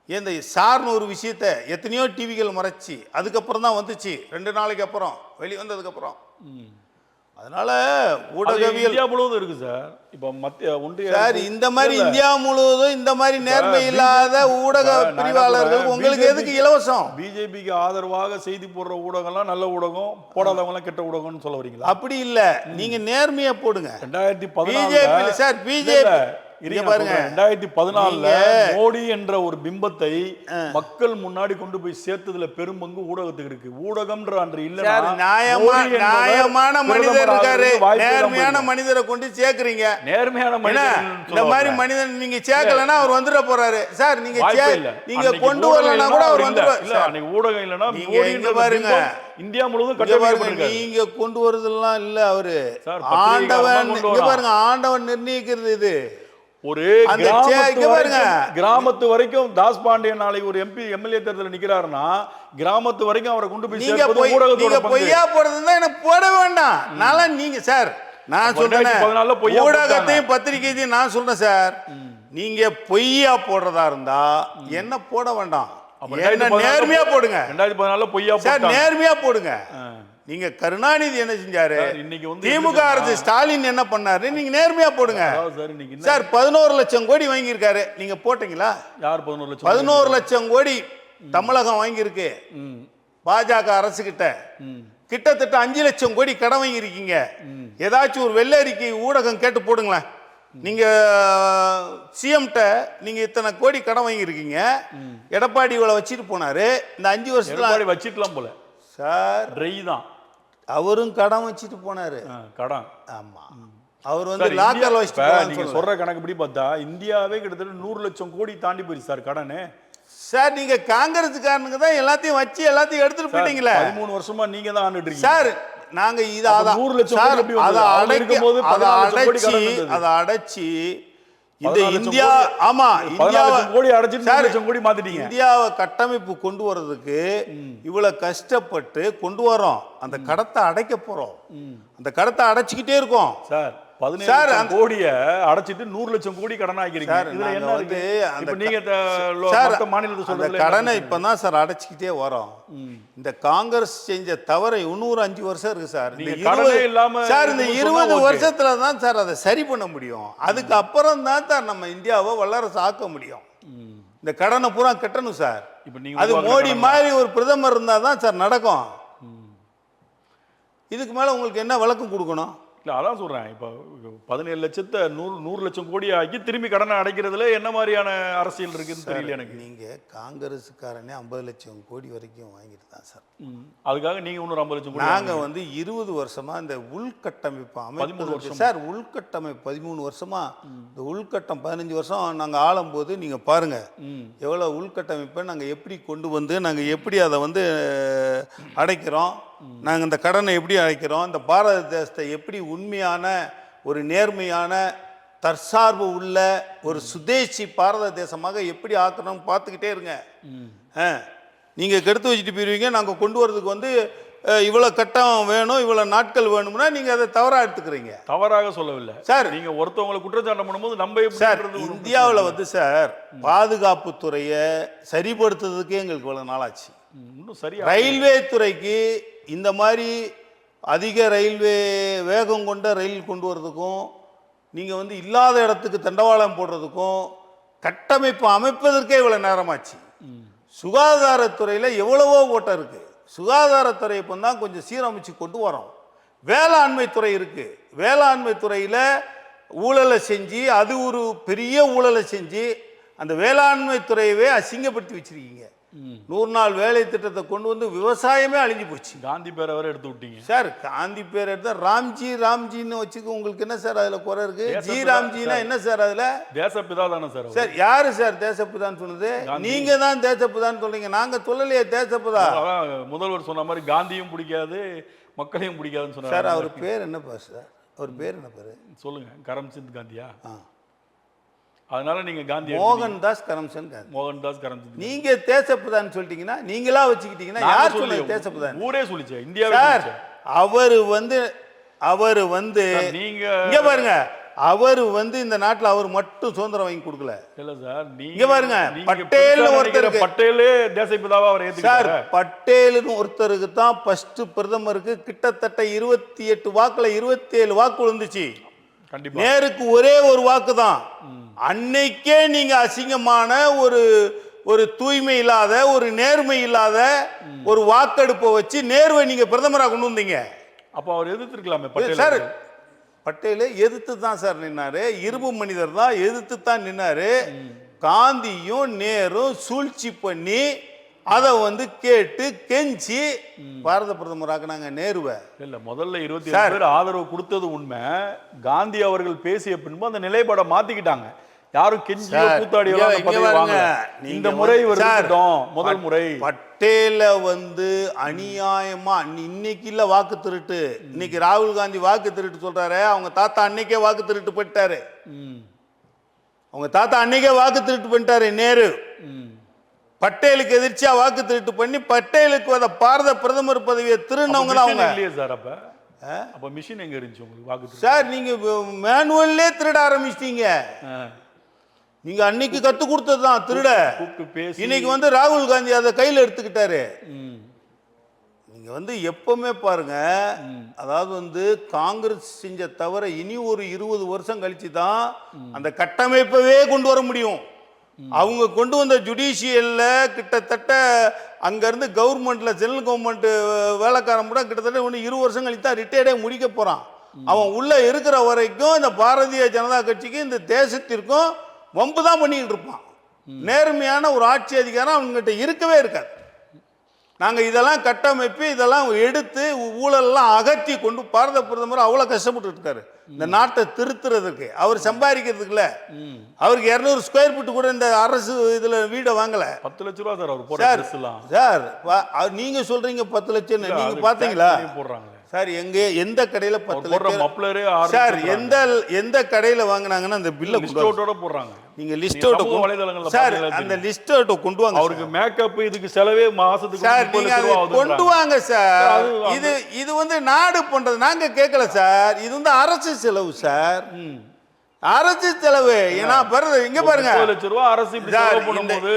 இந்த சார்னு ஒரு விஷயத்த எத்தனையோ டிவிகள் மறைச்சி அதுக்கப்புறம் தான் வந்துச்சு, 2 நாளைக்கு அப்புறம் வெளிவந்ததுக்கப்புறம். அதனால ஊடகவியல் இந்தியா முழுவதும் இருக்கு சார். இப்போ மத்திய ஒன்றிய சார் இந்த மாதிரி இந்தியா முழுவதும் இந்த மாதிரி நேர்மை இல்லாத ஊடக பிரிவாளர்கள் உங்களுக்கு எதுக்கு இலவசம்? பிஜேபிக்கு ஆதரவாக செய்தி போடுற ஊடகம்லாம் நல்ல ஊடகம், போடாதவங்கலாம் கெட்ட ஊடகம்னு சொல்ல வரீங்களா? அப்படி இல்ல, நீங்க நேர்மையா போடுங்க. 2014 சார் பிஜேபி பாருங்க 2014 மோடி என்ற ஒரு பிம்பத்தை மக்கள் முன்னாடி கொண்டு போய் சேர்த்ததுல பெரும்பங்கு ஊடகத்துக்கு இருக்கு. ஊடகம்ன்ற அன்று இல்ல, நியாயமான மனிதர் இருக்காரு, நேர்மையான மனிதரை கொண்டு சேர்க்கறீங்க. நேர்மையான மனிதர் இந்த மாதிரி மனிதன் நீங்க சேர்க்கலனா அவர் வந்துட போறாரு சார். நீங்க கொண்டு வரலனா கூட அவர் வந்துடுவார். இல்ல அன்னைக்கு ஊடகம் இல்லனா நீங்க பாருங்க இந்தியா முழுவதும் கட்டமைக்கப்பட்டிருக்கு. நீங்க கொண்டு வரதெல்லாம் இல்ல, அவரு ஆண்டவன். இங்க பாருங்க, ஆண்டவன் நிர்ணயிக்கிறது இது. ஒரு கிராமத்து வரைக்கும் தாஸ் பாண்டியன் நாளைக்கு ஒரு எம்பி எம்எல்ஏ தேர்தல் நிக்கிறாருன்னா கிராமத்து வரைக்கும் அவரை கொண்டு போய் சேர்ப்பது ஊடகத்தோட பங்கு. பொய்யா போடுறதுன்னா எனக்கு போட வேண்டாம். நாள நீங்க சார் நான் சொல்றேன், ஊடகத்தையும் பத்திரிகையையும் நான் சொல்றேன் சார், நீங்க பொய்யா போடுறதா இருந்தா என்ன போட வேண்டாம், நேர்மையா போடுங்க. 2014 பொய்யா சார் நேர்மையா போடுங்க. நீங்க கருணாநிதி என்ன செஞ்சாரு, திமுக அரசு ஸ்டாலின் என்ன பண்ணாரு, நீங்க நேர்மையா போடுங்க சார். 11 லட்சம் கோடி வாங்கியிருக்காரு, நீங்க போட்டீங்களா? யார் 11 லட்சம்? 11 லட்சம் கோடி தமிழகம் வாங்கியிருக்கு பாஜக அரசு கிட்ட. கிட்டத்தட்ட 5 லட்சம் கோடி கடன் வாங்கியிருக்கீங்க. ஏதாச்சும் ஒரு வெள்ளை அறிக்கை ஊடகம் கேட்டு போடுங்களேன். நீங்க சிஎம்கிட்ட நீங்க இத்தனை கோடி கடன் வாங்கியிருக்கீங்க, எடப்பாடி இவ்வளவு வச்சுட்டு போனாரு, இந்த 5 வருஷத்துல வச்சுக்கலாம் போல சார். தான் அவரும் கடன் வச்சுட்டு போனாரு. கடன், ஆமா. அவர் வந்து லாக்கர்ல வச்சுட்டு, நீங்க சொல்ற கணக்குப்படி பார்த்தா இந்தியாவே கிட்டத்தட்ட 100 லட்சம் கோடி தாண்டி போயிடுச்சு சார் கடனே. சார் நீங்க காங்கிரஸ்காரனுக்கு தான் எல்லாத்தையும் வச்சு எல்லாத்தையும் எடுத்துட்டு போயிட்டீங்களே. 13 வருஷமா நீங்க தான் ஆண்டுட்டு இருக்கீங்க சார். நாங்க இத 100 லட்சம் அதை அடைச்சி இந்த இந்தியா, ஆமா கோடி அடைச்சிட்டு 100 லட்சம் கோடி மாத்திட்டீங்க. இந்தியாவை கட்டமைப்பு கொண்டு வர்றதுக்கு இவ்வளவு கஷ்டப்பட்டு கொண்டு வரோம். அந்த கடத்தை அடைக்க போறோம், அந்த கடத்தை அடைச்சிக்கிட்டே இருக்கோம் சார். 17 கோடியை அடைச்சிட்டு 100 லட்சம் கோடி கடன் ஆகிக்கிறீங்க. இதுல என்ன இருக்கு? இப்ப நீங்க மொத்த மாநிலத்தை சொல்றது கடனை இப்பதான் சார் அடைச்சிக்கிட்டே வரோம். இந்த காங்கிரஸ் செஞ்ச தவறை 5 வருஷம் இருக்கு சார். இந்த 20 வருஷத்துல தான் சார் அதை சரி பண்ண முடியும். அதுக்கு அப்புறம் தான் சார் நம்ம இந்தியாவை வல்லரசு ஆக்க முடியும். இந்த கடனை பூரா கட்டணும் சார். அது மோடி மாதிரி ஒரு பிரதமர் இருந்தா தான் சார் நடக்கும். இதுக்கு மேலே உங்களுக்கு என்ன விளக்கம் கொடுக்கணும்? இல்லை அதான் சொல்கிறேன். இப்போ 17 லட்சத்தை 100 லட்சம் கோடி ஆக்கி திரும்பி கடனை அடைக்கிறதுல என்ன மாதிரியான அரசியல் இருக்குன்னு தெரியல எனக்கு. நீங்கள் காங்கிரஸுக்காரனே 50 லட்சம் கோடி வரைக்கும் வாங்கிட்டு தான் சார். அதுக்காக நீங்கள் இன்னொரு 50 லட்சம் கோடி நாங்கள் வந்து 20 வருஷமாக இந்த உள்கட்டமைப்பு அமைப்பு சார், உள்கட்டமைப்பு 13 வருஷமாக, இந்த உள்கட்டம் 15 வருஷம் நாங்கள் ஆளும்போது நீங்கள் பாருங்கள் எவ்வளோ உள்கட்டமைப்பை நாங்கள் எப்படி கொண்டு வந்து நாங்கள் எப்படி அதை வந்து அடைக்கிறோம், நாங்கள் இந்த கடனை எப்படி அடைக்கிறோம், இந்த பாரத தேசத்தை எப்படி உண்மையான ஒரு நேர்மையான தற்சார்பு உள்ள ஒரு சுதேசி பாரத தேசமாக எப்படி ஆக்கணும்னு பார்த்துக்கிட்டே இருங்க. நீங்கள் கெடுத்து வச்சுட்டு போயிருவீங்க. நாங்கள் கொண்டு வரதுக்கு வந்து இவ்வளோ கட்டம் வேணும், இவ்வளோ நாட்கள் வேணும்னா நீங்கள் அதை தவறாக எடுத்துக்கிறீங்க. தவறாக சொல்லவில்லை சார். நீங்கள் ஒருத்தவங்களை குற்றச்சாட்டு பண்ணும்போது நம்ம சார் இந்தியாவில் வந்து சார் பாதுகாப்புத்துறையை சரிப்படுத்துறதுக்கே எங்களுக்கு இவ்வளோ நாளாச்சு. இன்னும் சரியா ரயில்வே துறைக்கு இந்த மாதிரி அதிக ரயில்வே வேகம் கொண்ட ரயில் கொண்டு வரதுக்கும் நீங்கள் வந்து இல்லாத இடத்துக்கு தண்டவாளம் போடுறதுக்கும் கட்டமைப்பு அமைப்பதற்கே இவ்வளோ நேரமாச்சு. சுகாதாரத்துறையில் எவ்வளவோ ஓட்டம் இருக்குது. சுகாதாரத்துறை இப்போ தான் கொஞ்சம் சீரமைச்சு கொண்டு வரோம். வேளாண்மை துறை இருக்குது. வேளாண்மை துறையில் ஊழலை செஞ்சு அது ஒரு பெரிய ஊழலை செஞ்சு அந்த வேளாண்மை துறையவே அசிங்கப்படுத்தி வச்சிருக்கீங்க. 100 நாள் வேலை திட்டத்தை கொண்டு வந்து விவசாயமே அழிஞ்சு போச்சு. காந்தி பேரை வரை எடுத்து விட்டீங்க சார். காந்தி பேர் எடுத்தா ராம்ஜின்னு வச்சுக்க உங்களுக்கு என்ன சார் அதில் குறை இருக்கு? ஜி ராம்ஜினா என்ன சார் அதில்? தேசப்பிதா தானே சார். சார் யாரு சார் தேசப்பிதான்னு சொன்னது? நீங்க தான் தேசப்பிதான்னு சொல்றீங்க, நாங்க சொல்லலையே தேசப்பிதா. முதல்வர் சொன்ன மாதிரி காந்தியும் பிடிக்காது மக்களையும் பிடிக்காதுன்னு சொன்னார். சார் அவர் பேர் என்ன சார்? அவர் பேர் என்ன பேரு சொல்லுங்க? கரம்சந்த் காந்தியா? அதனால நீங்க காந்தி மோகன்தாஸ் கரம்சந்த் காந்தி. மோகன்தாஸ் கரம்சந்த். நீங்க தேசப்பிதான்னு சொல்லிட்டீங்கன்னா நீங்களா வச்சுக்கிட்டீங்கன்னா யார் சொல்லுங்க தேசப்பிதான்? ஊரே சொல்லிச்சு இந்தியாவே. அவர் வந்து நீங்க இங்க பாருங்க, அவர் வந்து இந்த நாட்டில் அவர் மட்டும் சுதந்திரம் வாங்கி கொடுக்கல. இல்ல சார், நீங்க பாருங்க பட்டேல் ஒருத்தருக்கு, பட்டேலே தேசப்பிதாவா அவர் ஏத்துக்கிட்டாரு. சார் பட்டேல்னு ஒருத்தருக்கு தான் ஃபர்ஸ்ட் பிரதமருக்கு கிட்டத்தட்ட 28 வாக்குல 27 வாக்கு விழுந்துச்சு. கண்டிப்பா நேருக்கு ஒரே ஒரு வாக்கு தான். அன்னைக்கே நீங்க அசிங்கமான ஒரு தூய்மை இல்லாத ஒரு நேர்மை இல்லாத ஒரு வாக்கெடுப்பை வச்சு நேருவை நீங்க பிரதமராக கொண்டு வந்தீங்க. அப்ப அவர் எதிர்த்திருக்கலாமே பட்டேல். சார் பட்டேல் எதிர்த்து தான் சார் நின்னாரு. இரும்பு மனிதர் தான் எதிர்த்து தான் நின்னாரு. காந்தியும் நேரும் சூழ்ச்சி பண்ணி அதை வந்து கேட்டு கெஞ்சி பாரத பிரதமராக்குனாங்க நேருவை. இல்ல முதல்ல 27 பேர் ஆதரவு கொடுத்தது உண்மை. காந்தி அவர்கள் பேசிய பின்பு அந்த நிலைப்பாடை மாத்திக்கிட்டாங்க. யாரும் கெஞ்சியோ கூத்தாடியோ இந்த முறை முதல் முறை பட்டேல வந்து அநியாயமா இன்னைக்கு இல்ல வாக்கு திருட்டு. இன்னைக்கு ராகுல் காந்தி வாக்கு திருட்டு சொல்றாரு. அவங்க தாத்தா அன்னைக்கே வாக்கு திருட்டு பண்ணிட்டாரு. அவங்க தாத்தா அன்னைக்கே வாக்கு திருட்டு பண்ணிட்டாரு நேரு. பட்டேலுக்கு எதிர்ச்சியா வாக்கு திருட்டு பண்ணி பட்டேலுக்கு பாரத பிரதமர் பதவியை திருநவங்க தான் அவங்க. இல்லையே சார். அப்ப மிஷின் எங்க இருந்துச்சு உங்களுக்கு வாக்கு? சார் நீங்க மேனுவல்லே திருட ஆரம்பிச்சிட்டீங்க. நீங்க அன்னைக்கு கத்து கொடுத்தது தான் திருட. இன்னைக்கு வந்து ராகுல் காந்தி அதை கையில் எடுத்துக்கிட்டாரு. நீங்க வந்து எப்பவுமே பாருங்க, அதாவது வந்து காங்கிரஸ் செஞ்ச தவிர இனி ஒரு 20 வருஷம் கழிச்சு தான் அந்த கட்டமைப்பவே கொண்டு வர முடியும். அவங்க கொண்டு வந்த ஜுடிஷியல்ல கிட்டத்தட்ட அங்கிருந்து கவர்மெண்ட்ல ஜெனரல் கவர்மெண்ட் வேலைக்காரன் கூட கிட்டத்தட்ட 20 வருஷம் கழித்து தான் ரிட்டையர்டே முடிக்க போறான். அவன் உள்ள இருக்கிற வரைக்கும் இந்த பாரதிய ஜனதா கட்சிக்கு இந்த தேசத்திற்கும் வம்பு தான் பண்ணிக்கிட்டு இருப்பான். நேர்மையான ஒரு ஆட்சி அதிகாரம் அவங்ககிட்ட இருக்கவே இருக்காது. நாங்கள் இதெல்லாம் கட்டமைப்பு இதெல்லாம் எடுத்து ஊழல்லாம் அகற்றி கொண்டு பாரத பிரதமர் அவ்வளோ கஷ்டப்பட்டு இருக்காரு இந்த நாட்டை திருத்துறதுக்கு. அவர் சம்பாதிக்கிறதுக்குல அவருக்கு 200 ஸ்கொயர் ஃபீட் கூட இந்த அரசு இதில் வீடை வாங்கல. 10 லட்ச ரூபா சார் அவர் போடுறாங்க. சார் நீங்க சொல்றீங்க 10 லட்சம், நீங்க பாத்தீங்களா போடுறாங்க சார்? எந்த கடையில 10 லட்சம் சார் எந்த கடையில வாங்கினாங்கன்னா அந்த பில்ல லிஸ்டோட போடுறாங்க. நீங்க லிஸ்டோட சார் அந்த லிஸ்டோட கொண்டு வாங்க. அவருக்கு மேக்கப் இதுக்கு செலவே மாசத்துக்கு சார் நீங்க கொண்டு வாங்க சார். இது வந்து நாடு பண்றது நாங்க கேட்கல சார். இது வந்து அரசு செலவு சார். அரசு செலவு. ஏன்னா இங்க பாருங்க 10 லட்சம் ரூபாய் அரசு இப்படி செலவு பண்ணும்போது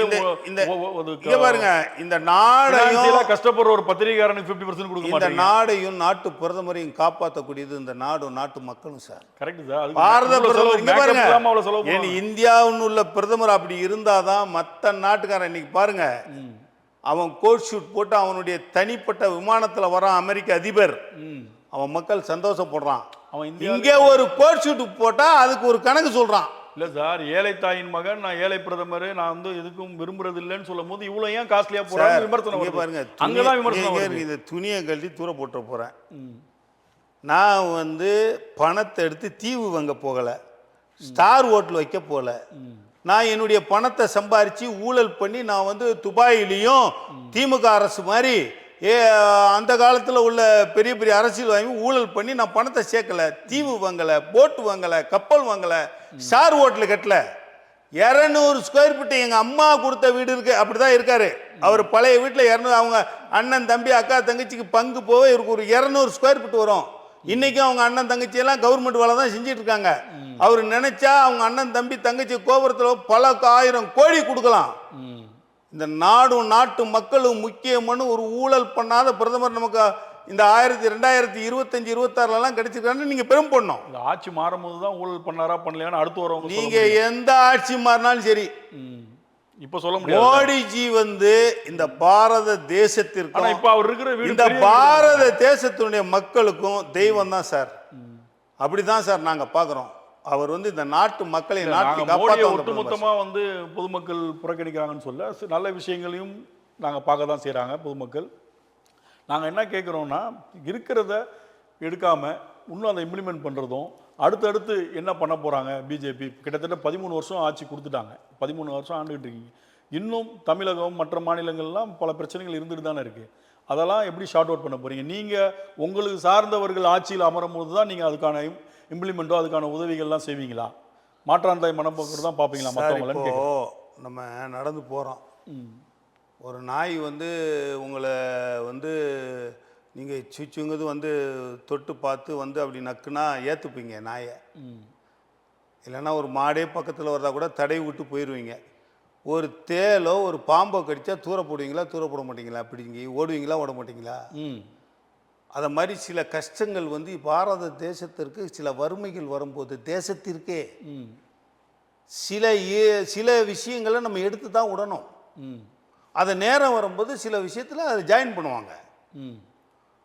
இங்க பாருங்க இந்த நாடையும் கஷ்டப்படுற ஒரு பத்திரிகையாளனுக்கு 50% கொடுக்க மாட்டாங்க. இந்த நாடையும் நாட்டு பிரதமரையும் காப்பாற்றக்கூடியது இந்த நாடும் நாட்டு மக்களும் சார். Correct sir. பாரத பிரதமர் இங்க பாருங்க, இந்தியாவுன்னு உள்ள பிரதமர் அப்படி இருந்தாதான் மற்ற நாட்டுக்காரன் இன்னைக்கு பாருங்க அவன் கோட் ஷூட் போட்டு அவனுடைய தனிப்பட்ட விமானத்துல வரான் அமெரிக்க அதிபர். அவன் மக்கள் சந்தோஷப்படுறான். அவன் இந்தியா இங்கே ஒரு கோட் ஷூட் போட்டா அதுக்கு ஒரு கணக்கு சொல்றான். இல்ல சார், ஏழை தாயின் மகன், நான் ஏழை பிரதமர், நான் வந்து எதுக்கும் விரும்புறது இல்லைன்னு சொல்லும் போது இவ்வளவு ஏன் காஸ்ட்லியா போறாங்க விமர்சனம் வருது. பாருங்க, அங்கதான் விமர்சனம் வருது. இந்த துணியை கழட்டி தூர போட்டு போறேன். நான் வந்து பணத்தை எடுத்து தீவு வாங்க போகல, ஸ்டார் ஹோட்டல் வைக்க போகல. நான் என்னுடைய பணத்தை சம்பாரிச்சு ஊழல் பண்ணி நான் வந்து துபாயிலையும் திமுக அரசு மாதிரி அந்த காலத்தில் உள்ள பெரிய பெரிய அரசியல் வாங்கி ஊழல் பண்ணி நான் பணத்தை சேர்க்கல, தீவு வாங்கலை, போட்டு வாங்கலை, கப்பல் வாங்கலை, ஸ்டார் ஹோட்டல் கட்டல. 200 ஸ்கொயர் ஃபீட்டு எங்கள் அம்மா கொடுத்த வீடு இருக்கு, அப்படிதான் இருக்காரு அவர். பழைய வீட்டில் 200, அவங்க அண்ணன் தம்பி அக்கா தங்கச்சிக்கு பங்கு போக இவருக்கு ஒரு 200 ஸ்கொயர் ஃபீட் வரும். இன்னைக்கும் அவங்க அண்ணன் தங்கச்சி எல்லாம் கவர்மெண்ட் வேலை தான் செஞ்சுட்டு இருக்காங்க. அவர் நினைச்சா அவங்க அண்ணன் தம்பி தங்கச்சி கோபுரத்தில் பல 1000 கோடி கொடுக்கலாம். இந்த நாடும் நாட்டு மக்களும் முக்கியமான ஒரு ஊழல் பண்ணாத பிரதமர் நமக்கு இந்த 2025-26 கிடைச்சிருக்கான்னு நீங்க பெரும் பண்ணோம். இந்த ஆட்சி மாறும் போது தான் ஊழல் பண்ணாரா பண்ணலையான்னு அடுத்து வரவங்க நீங்க எந்த ஆட்சி மாறினாலும் சரி இப்ப சொல்ல முடியாது. மோடிஜி வந்து இந்த பாரத தேசத்திற்கு, இப்ப அவர் இருக்கிற வீடு, இந்த பாரத தேசத்தினுடைய மக்களுக்கும் தெய்வம் தான் சார். அப்படிதான் சார் நாங்க பாக்குறோம். அவர் வந்து இந்த நாட்டு மக்களை ஒட்டுமொத்தமா வந்து பொதுமக்கள் புறக்கணிக்கிறாங்கன்னு சொல்ல நல்ல விஷயங்களையும் நாங்க பார்க்க தான் செய்யறாங்க பொதுமக்கள். நாங்க என்ன கேட்குறோம்னா, இருக்கிறத எடுக்காம இன்னும் அதை இம்ப்ளிமெண்ட் பண்றதும், அடுத்தடுத்து என்ன பண்ண போறாங்க. பிஜேபி கிட்டத்தட்ட 13 வருஷம் ஆட்சி கொடுத்துட்டாங்க, 13 வருஷம் ஆண்டுகிட்டு இருக்கீங்க. இன்னும் தமிழகம் மற்ற மாநிலங்கள்லாம் பல பிரச்சனைகள் இருந்துட்டு தானே இருக்கு. அதெல்லாம் எப்படி ஷார்ட் அவுட் பண்ண போறீங்க? நீங்க உங்களுக்கு சார்ந்தவர்கள் ஆட்சியில் அமரும் போது தான் நீங்க அதுக்கான இம்ப்ளிமெண்ட்டோ அதுக்கான உதவிகள்லாம் செய்வீங்களா? மாற்றாந்தாய் மனப்போக்கு தான் பார்ப்பீங்களா மற்றவங்களன்னு? இப்போ நம்ம நடந்து போகிறோம், ஒரு நாய் வந்து உங்களை வந்து நீங்கள் சுச்சுங்கிறது வந்து தொட்டு பார்த்து வந்து அப்படி நக்குனா ஏற்றுப்பீங்க நாயை. இல்லைன்னா ஒரு மாடே பக்கத்தில் வரதா கூட தடை விட்டு போயிடுவீங்க. ஒரு தேலோ ஒரு பாம்போ கடிச்சா தூர போடுவீங்களா, தூர போட மாட்டீங்களா? அப்படிங்க ஓடுவீங்களா, ஓட மாட்டீங்களா? அதை மாதிரி சில கஷ்டங்கள் வந்து பாரத தேசத்திற்கு சில வறுமைகள் வரும்போது தேசத்திற்கே சில விஷயங்களை நம்ம எடுத்து தான் விடணும். அதை நேரம் வரும்போது சில விஷயத்தில் அதை ஜாயின் பண்ணுவாங்க.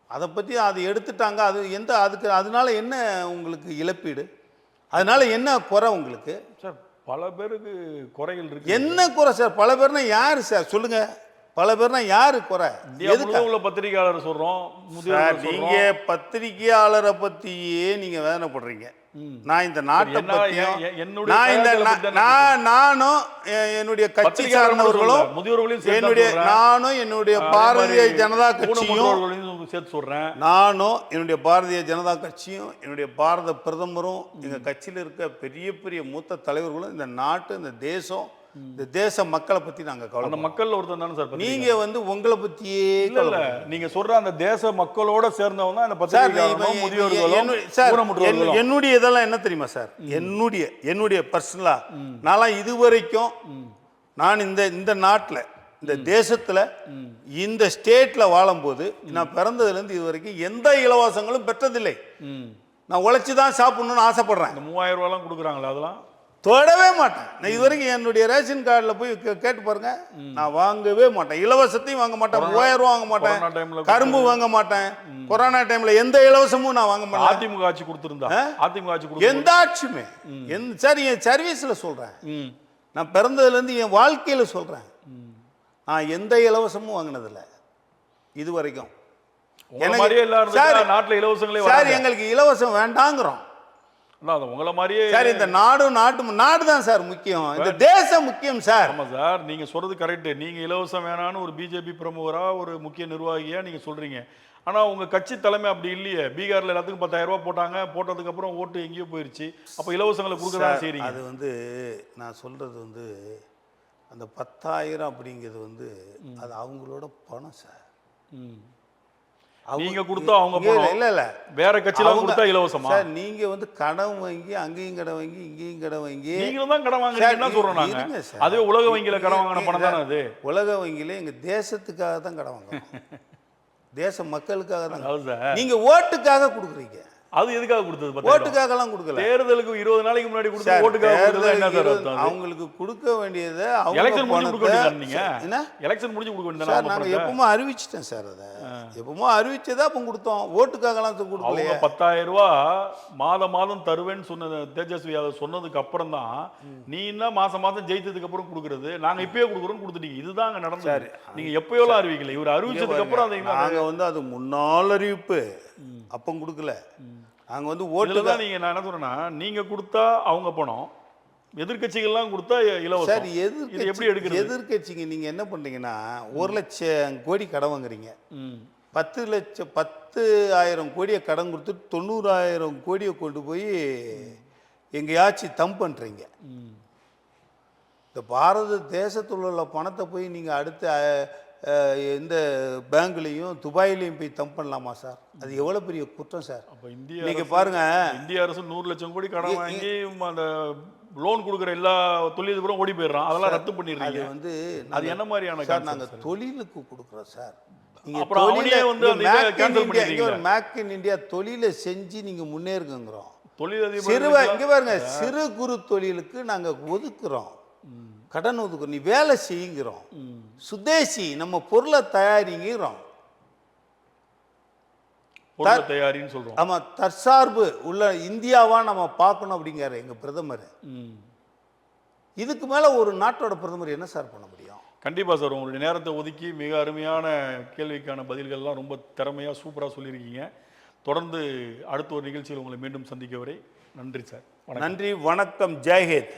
அதை பற்றி அதை எடுத்துட்டாங்க, அது அதுக்கு அதனால என்ன உங்களுக்கு இழப்பீடு? அதனால என்ன குறை உங்களுக்கு? சார் பல பேருக்கு குறைகள் இருக்கு. என்ன குறை சார்? பல பேர்னா யாரு சார் சொல்லுங்க? பல பேர்னா யாரு குறை? உள்ள பத்திரிகையாளர் சொல்றோம், நீங்க பத்திரிகையாளரை பத்தியே நீங்க வேதனைப்படுறீங்க. நான் இந்த நாட்டை பத்தியும் நானும் என்னுடைய கட்சி சார்ந்தவர்களும் நானும் என்னுடைய பாரதிய ஜனதா கட்சியும் சேர்த்து சொல்றேன். நானும் என்னுடைய பாரதிய ஜனதா கட்சியும் என்னுடைய பாரத பிரதமரும் எங்க கட்சியில் இருக்க பெரிய பெரிய மூத்த தலைவர்களும் இந்த நாட்டு, இந்த தேசம், இந்த தேச மக்களை பத்தி நாங்க கவலை. அந்த மக்கள் ஒருத்தர் தானே சார். நீங்க வந்து உங்களை பத்தியே இல்ல, நீங்க சொல்ற அந்த தேச மக்களோட சேர்ந்தவங்க தான் இந்த பத்திரிகையாளர்களும் முதியோர்களும். என்னுடைய இதெல்லாம் என்ன தெரியுமா சார்? என்னுடைய பர்சனலா நான் இதுவரைக்கும் நான் இந்த நாட்டில், இந்த தேசத்துல, இந்த ஸ்டேட்ல வாழும்போது நான் பிறந்ததுல இருந்து இது வரைக்கும் எந்த இலவசங்களும் பெற்றதில்லை. நான் உழைச்சுதான் சாப்பிடணும்னு ஆசைப்படுறேன். 3000 ரூபாய் கொடுக்குறாங்களா? அதெல்லாம் தொடவே மாட்டேன். நான் இது வரைக்கும் என்னுடைய ரேஷன் கார்டில் போய் கேட்டு பாருங்க, நான் வாங்கவே மாட்டேன். இலவசத்தையும் வாங்க மாட்டேன், 3000 ரூபா வாங்க மாட்டேன், கரும்பு வாங்க மாட்டேன். கொரோனா டைம்ல எந்த இலவசமும் நான் வாங்க மாட்டேன். அதிமுக ஆட்சி கொடுத்திருந்தா, அதிமுக ஆட்சி எந்த ஆட்சியுமே சார் என் சர்வீஸ்ல சொல்றேன், நான் பிறந்ததுல இருந்து என் வாழ்க்கையில சொல்றேன், நான் எந்த இலவசமும் வாங்கினதில்லை இது வரைக்கும். நாட்டுல இலவசங்களே சார் எங்களுக்கு இலவசம் வேண்டாங்கிறோம். உங்களை மாதிரியே சார் இந்த நாடு தான் சார் முக்கியம், இந்த தேசம் முக்கியம் சார். ஆமா சார், நீங்க சொல்றது கரெக்ட். நீங்க இலவசம் வேணான்னு ஒரு பிஜேபி பிரமுகரா, ஒரு முக்கிய நிர்வாகியா நீங்க சொல்றீங்க. ஆனா உங்க கட்சி தலைமை அப்படி இல்லையே. பீகார்ல எல்லாத்துக்கும் 10,000 ரூபாய் போட்டாங்க, போட்டதுக்கு அப்புறம் ஓட்டு எங்கேயோ போயிருச்சு. அப்ப இலவசங்களை கொடுக்கதான் செய்றீங்க. அது வந்து நான் சொல்றது வந்து அந்த 10,000 அப்படிங்கிறது வந்து அது அவங்களோட பணம் சார். நீங்க கொடுத்தா அவங்க பணம். இல்ல வேற கட்சியில கொடுத்தா இலவசமா? சார் நீங்க வந்து கடன் வாங்கி அங்கேயும் கடன் வாங்கி இங்கேயும் கடன் வாங்கி நீங்களும் தான் கடன் வாங்குறீங்க. என்ன சொல்றோம் நாங்க? அதே உலக வங்கியில கடன் வாங்கின பணம் தானே அது. உலக வங்கியில எங்க தேசத்துக்காக தான் கடன் வாங்குறோம், தேச மக்களுக்காக தான். நீங்க ஓட்டுக்காக கொடுக்குறீங்க. அது எதுக்காக கொடுத்தது? ஓட்டுக்காக எல்லாம் கொடுக்கல. தேர்தலுக்கு 20 நாளைக்கு முன்னாடி கொடுத்த ஓட்டுக்காக கொடுத்தது என்ன சார் அர்த்தம்? அவங்களுக்கு கொடுக்க வேண்டியது எலெக்ஷன் முடிஞ்சு கொடுக்க வேண்டியது. நீங்க என்ன எலெக்ஷன் முடிஞ்சு கொடுக்க வேண்டியது? நாங்க எப்பவுமே அறிவிச்சிட்டேன் சார். அதை எப்பவுமோ அறிவிச்சதா அப்போ கொடுத்தோம், ஓட்டுக்காகலாம் அவங்க கொடுக்கலையே. 10,000 ரூபாய் மாதம் தருவேன்னு சொன்ன தேஜஸ்வி யாதவ் சொன்னதுக்கு அப்புறம் தான் நீ என்ன மாதம் ஜெயித்ததுக்கு அப்புறம் கொடுக்கறது, நாங்க இப்பயே கொடுக்குறோம்னு கொடுத்துட்டீங்க. இதுதான் அங்க நடந்தது. நீங்க எப்பயோலாம் அறிவிக்கல, இவர் அறிவிச்சதுக்கு அப்புறம் அதை நாங்க அது முன்னாள் அறிவிப்பு, அப்போ கொடுக்கல. நாங்க ஓட்டுல தான் நீங்க, நான் என்ன சொல்றேன்னா, நீங்க கொடுத்தா அவங்க பணம், எதிர்க்கட்சிகள்லாம் கொடுத்தா இலவசம். சார் இது எப்படி எடுக்கிறது? எதிர்க்கட்சிங்க நீங்க என்ன பண்றீங்கன்னா 1,00,000 கோடி கடன் வாங்குறீங்க, 10,000 கோடியை கடன் கொடுத்துட்டு 90,000 கோடியை கொண்டு போய் எங்கேயாச்சும் தம் பண்றீங்க. இந்த பாரத தேசத்தில் உள்ள பணத்தை போய் நீங்க அடுத்த எந்த பேங்க்லையும் துபாயிலையும் போய் தம் பண்ணலாமா சார்? அது எவ்வளவு பெரிய குற்றம் சார். அப்ப இந்திய நீங்க பாருங்க, இந்திய அரசு 100 லட்சம் கோடி கடன் வாங்கி அந்த லோன் கொடுக்குற எல்லா தொழிலதிபரும் ஓடி போயிடுறான், அதெல்லாம் ரத்து பண்ணிடுறீங்க. அது என்ன மாதிரியான சார் நாங்க தொழிலுக்கு கொடுக்குறோம் சார். நீங்க அப்புறம் அவனே அந்த இதை கேன்சல் பண்ணிடுறீங்க. மேக் இன் இந்தியா தொழிலை செஞ்சு நீங்க முன்னேறுங்கிறோம். தொழிலதிபர் இங்க பாருங்க, சிறு குறு தொழிலுக்கு நாங்க ஒதுக்குறோம், கடன் ஒதுக்குறோம், நீ வேலை செய்யுங்கிறோம். சுதேசி நம்ம பொருளை தயாரிங்கிறோம், தயாரின்னு சொல்றோம். ஆமா, தற்சார்பு உள்ள இந்தியாவா நம்ம பார்க்கணும் அப்படிங்கிற எங்க பிரதமர். இதுக்கு மேல ஒரு நாட்டோட பிரதமர் என்ன சார் பண்ண முடியும்? கண்டிப்பா சார், உங்களுடைய நேரத்தை ஒதுக்கி மிக அருமையான கேள்விக்கான பதில்கள்லாம் ரொம்ப திறமையா சூப்பரா சொல்லியிருக்கீங்க. தொடர்ந்து அடுத்த ஒரு நிகழ்ச்சியில் உங்களை மீண்டும் சந்திக்க வரை நன்றி சார். நன்றி, வணக்கம், ஜெய்ஹிந்த்.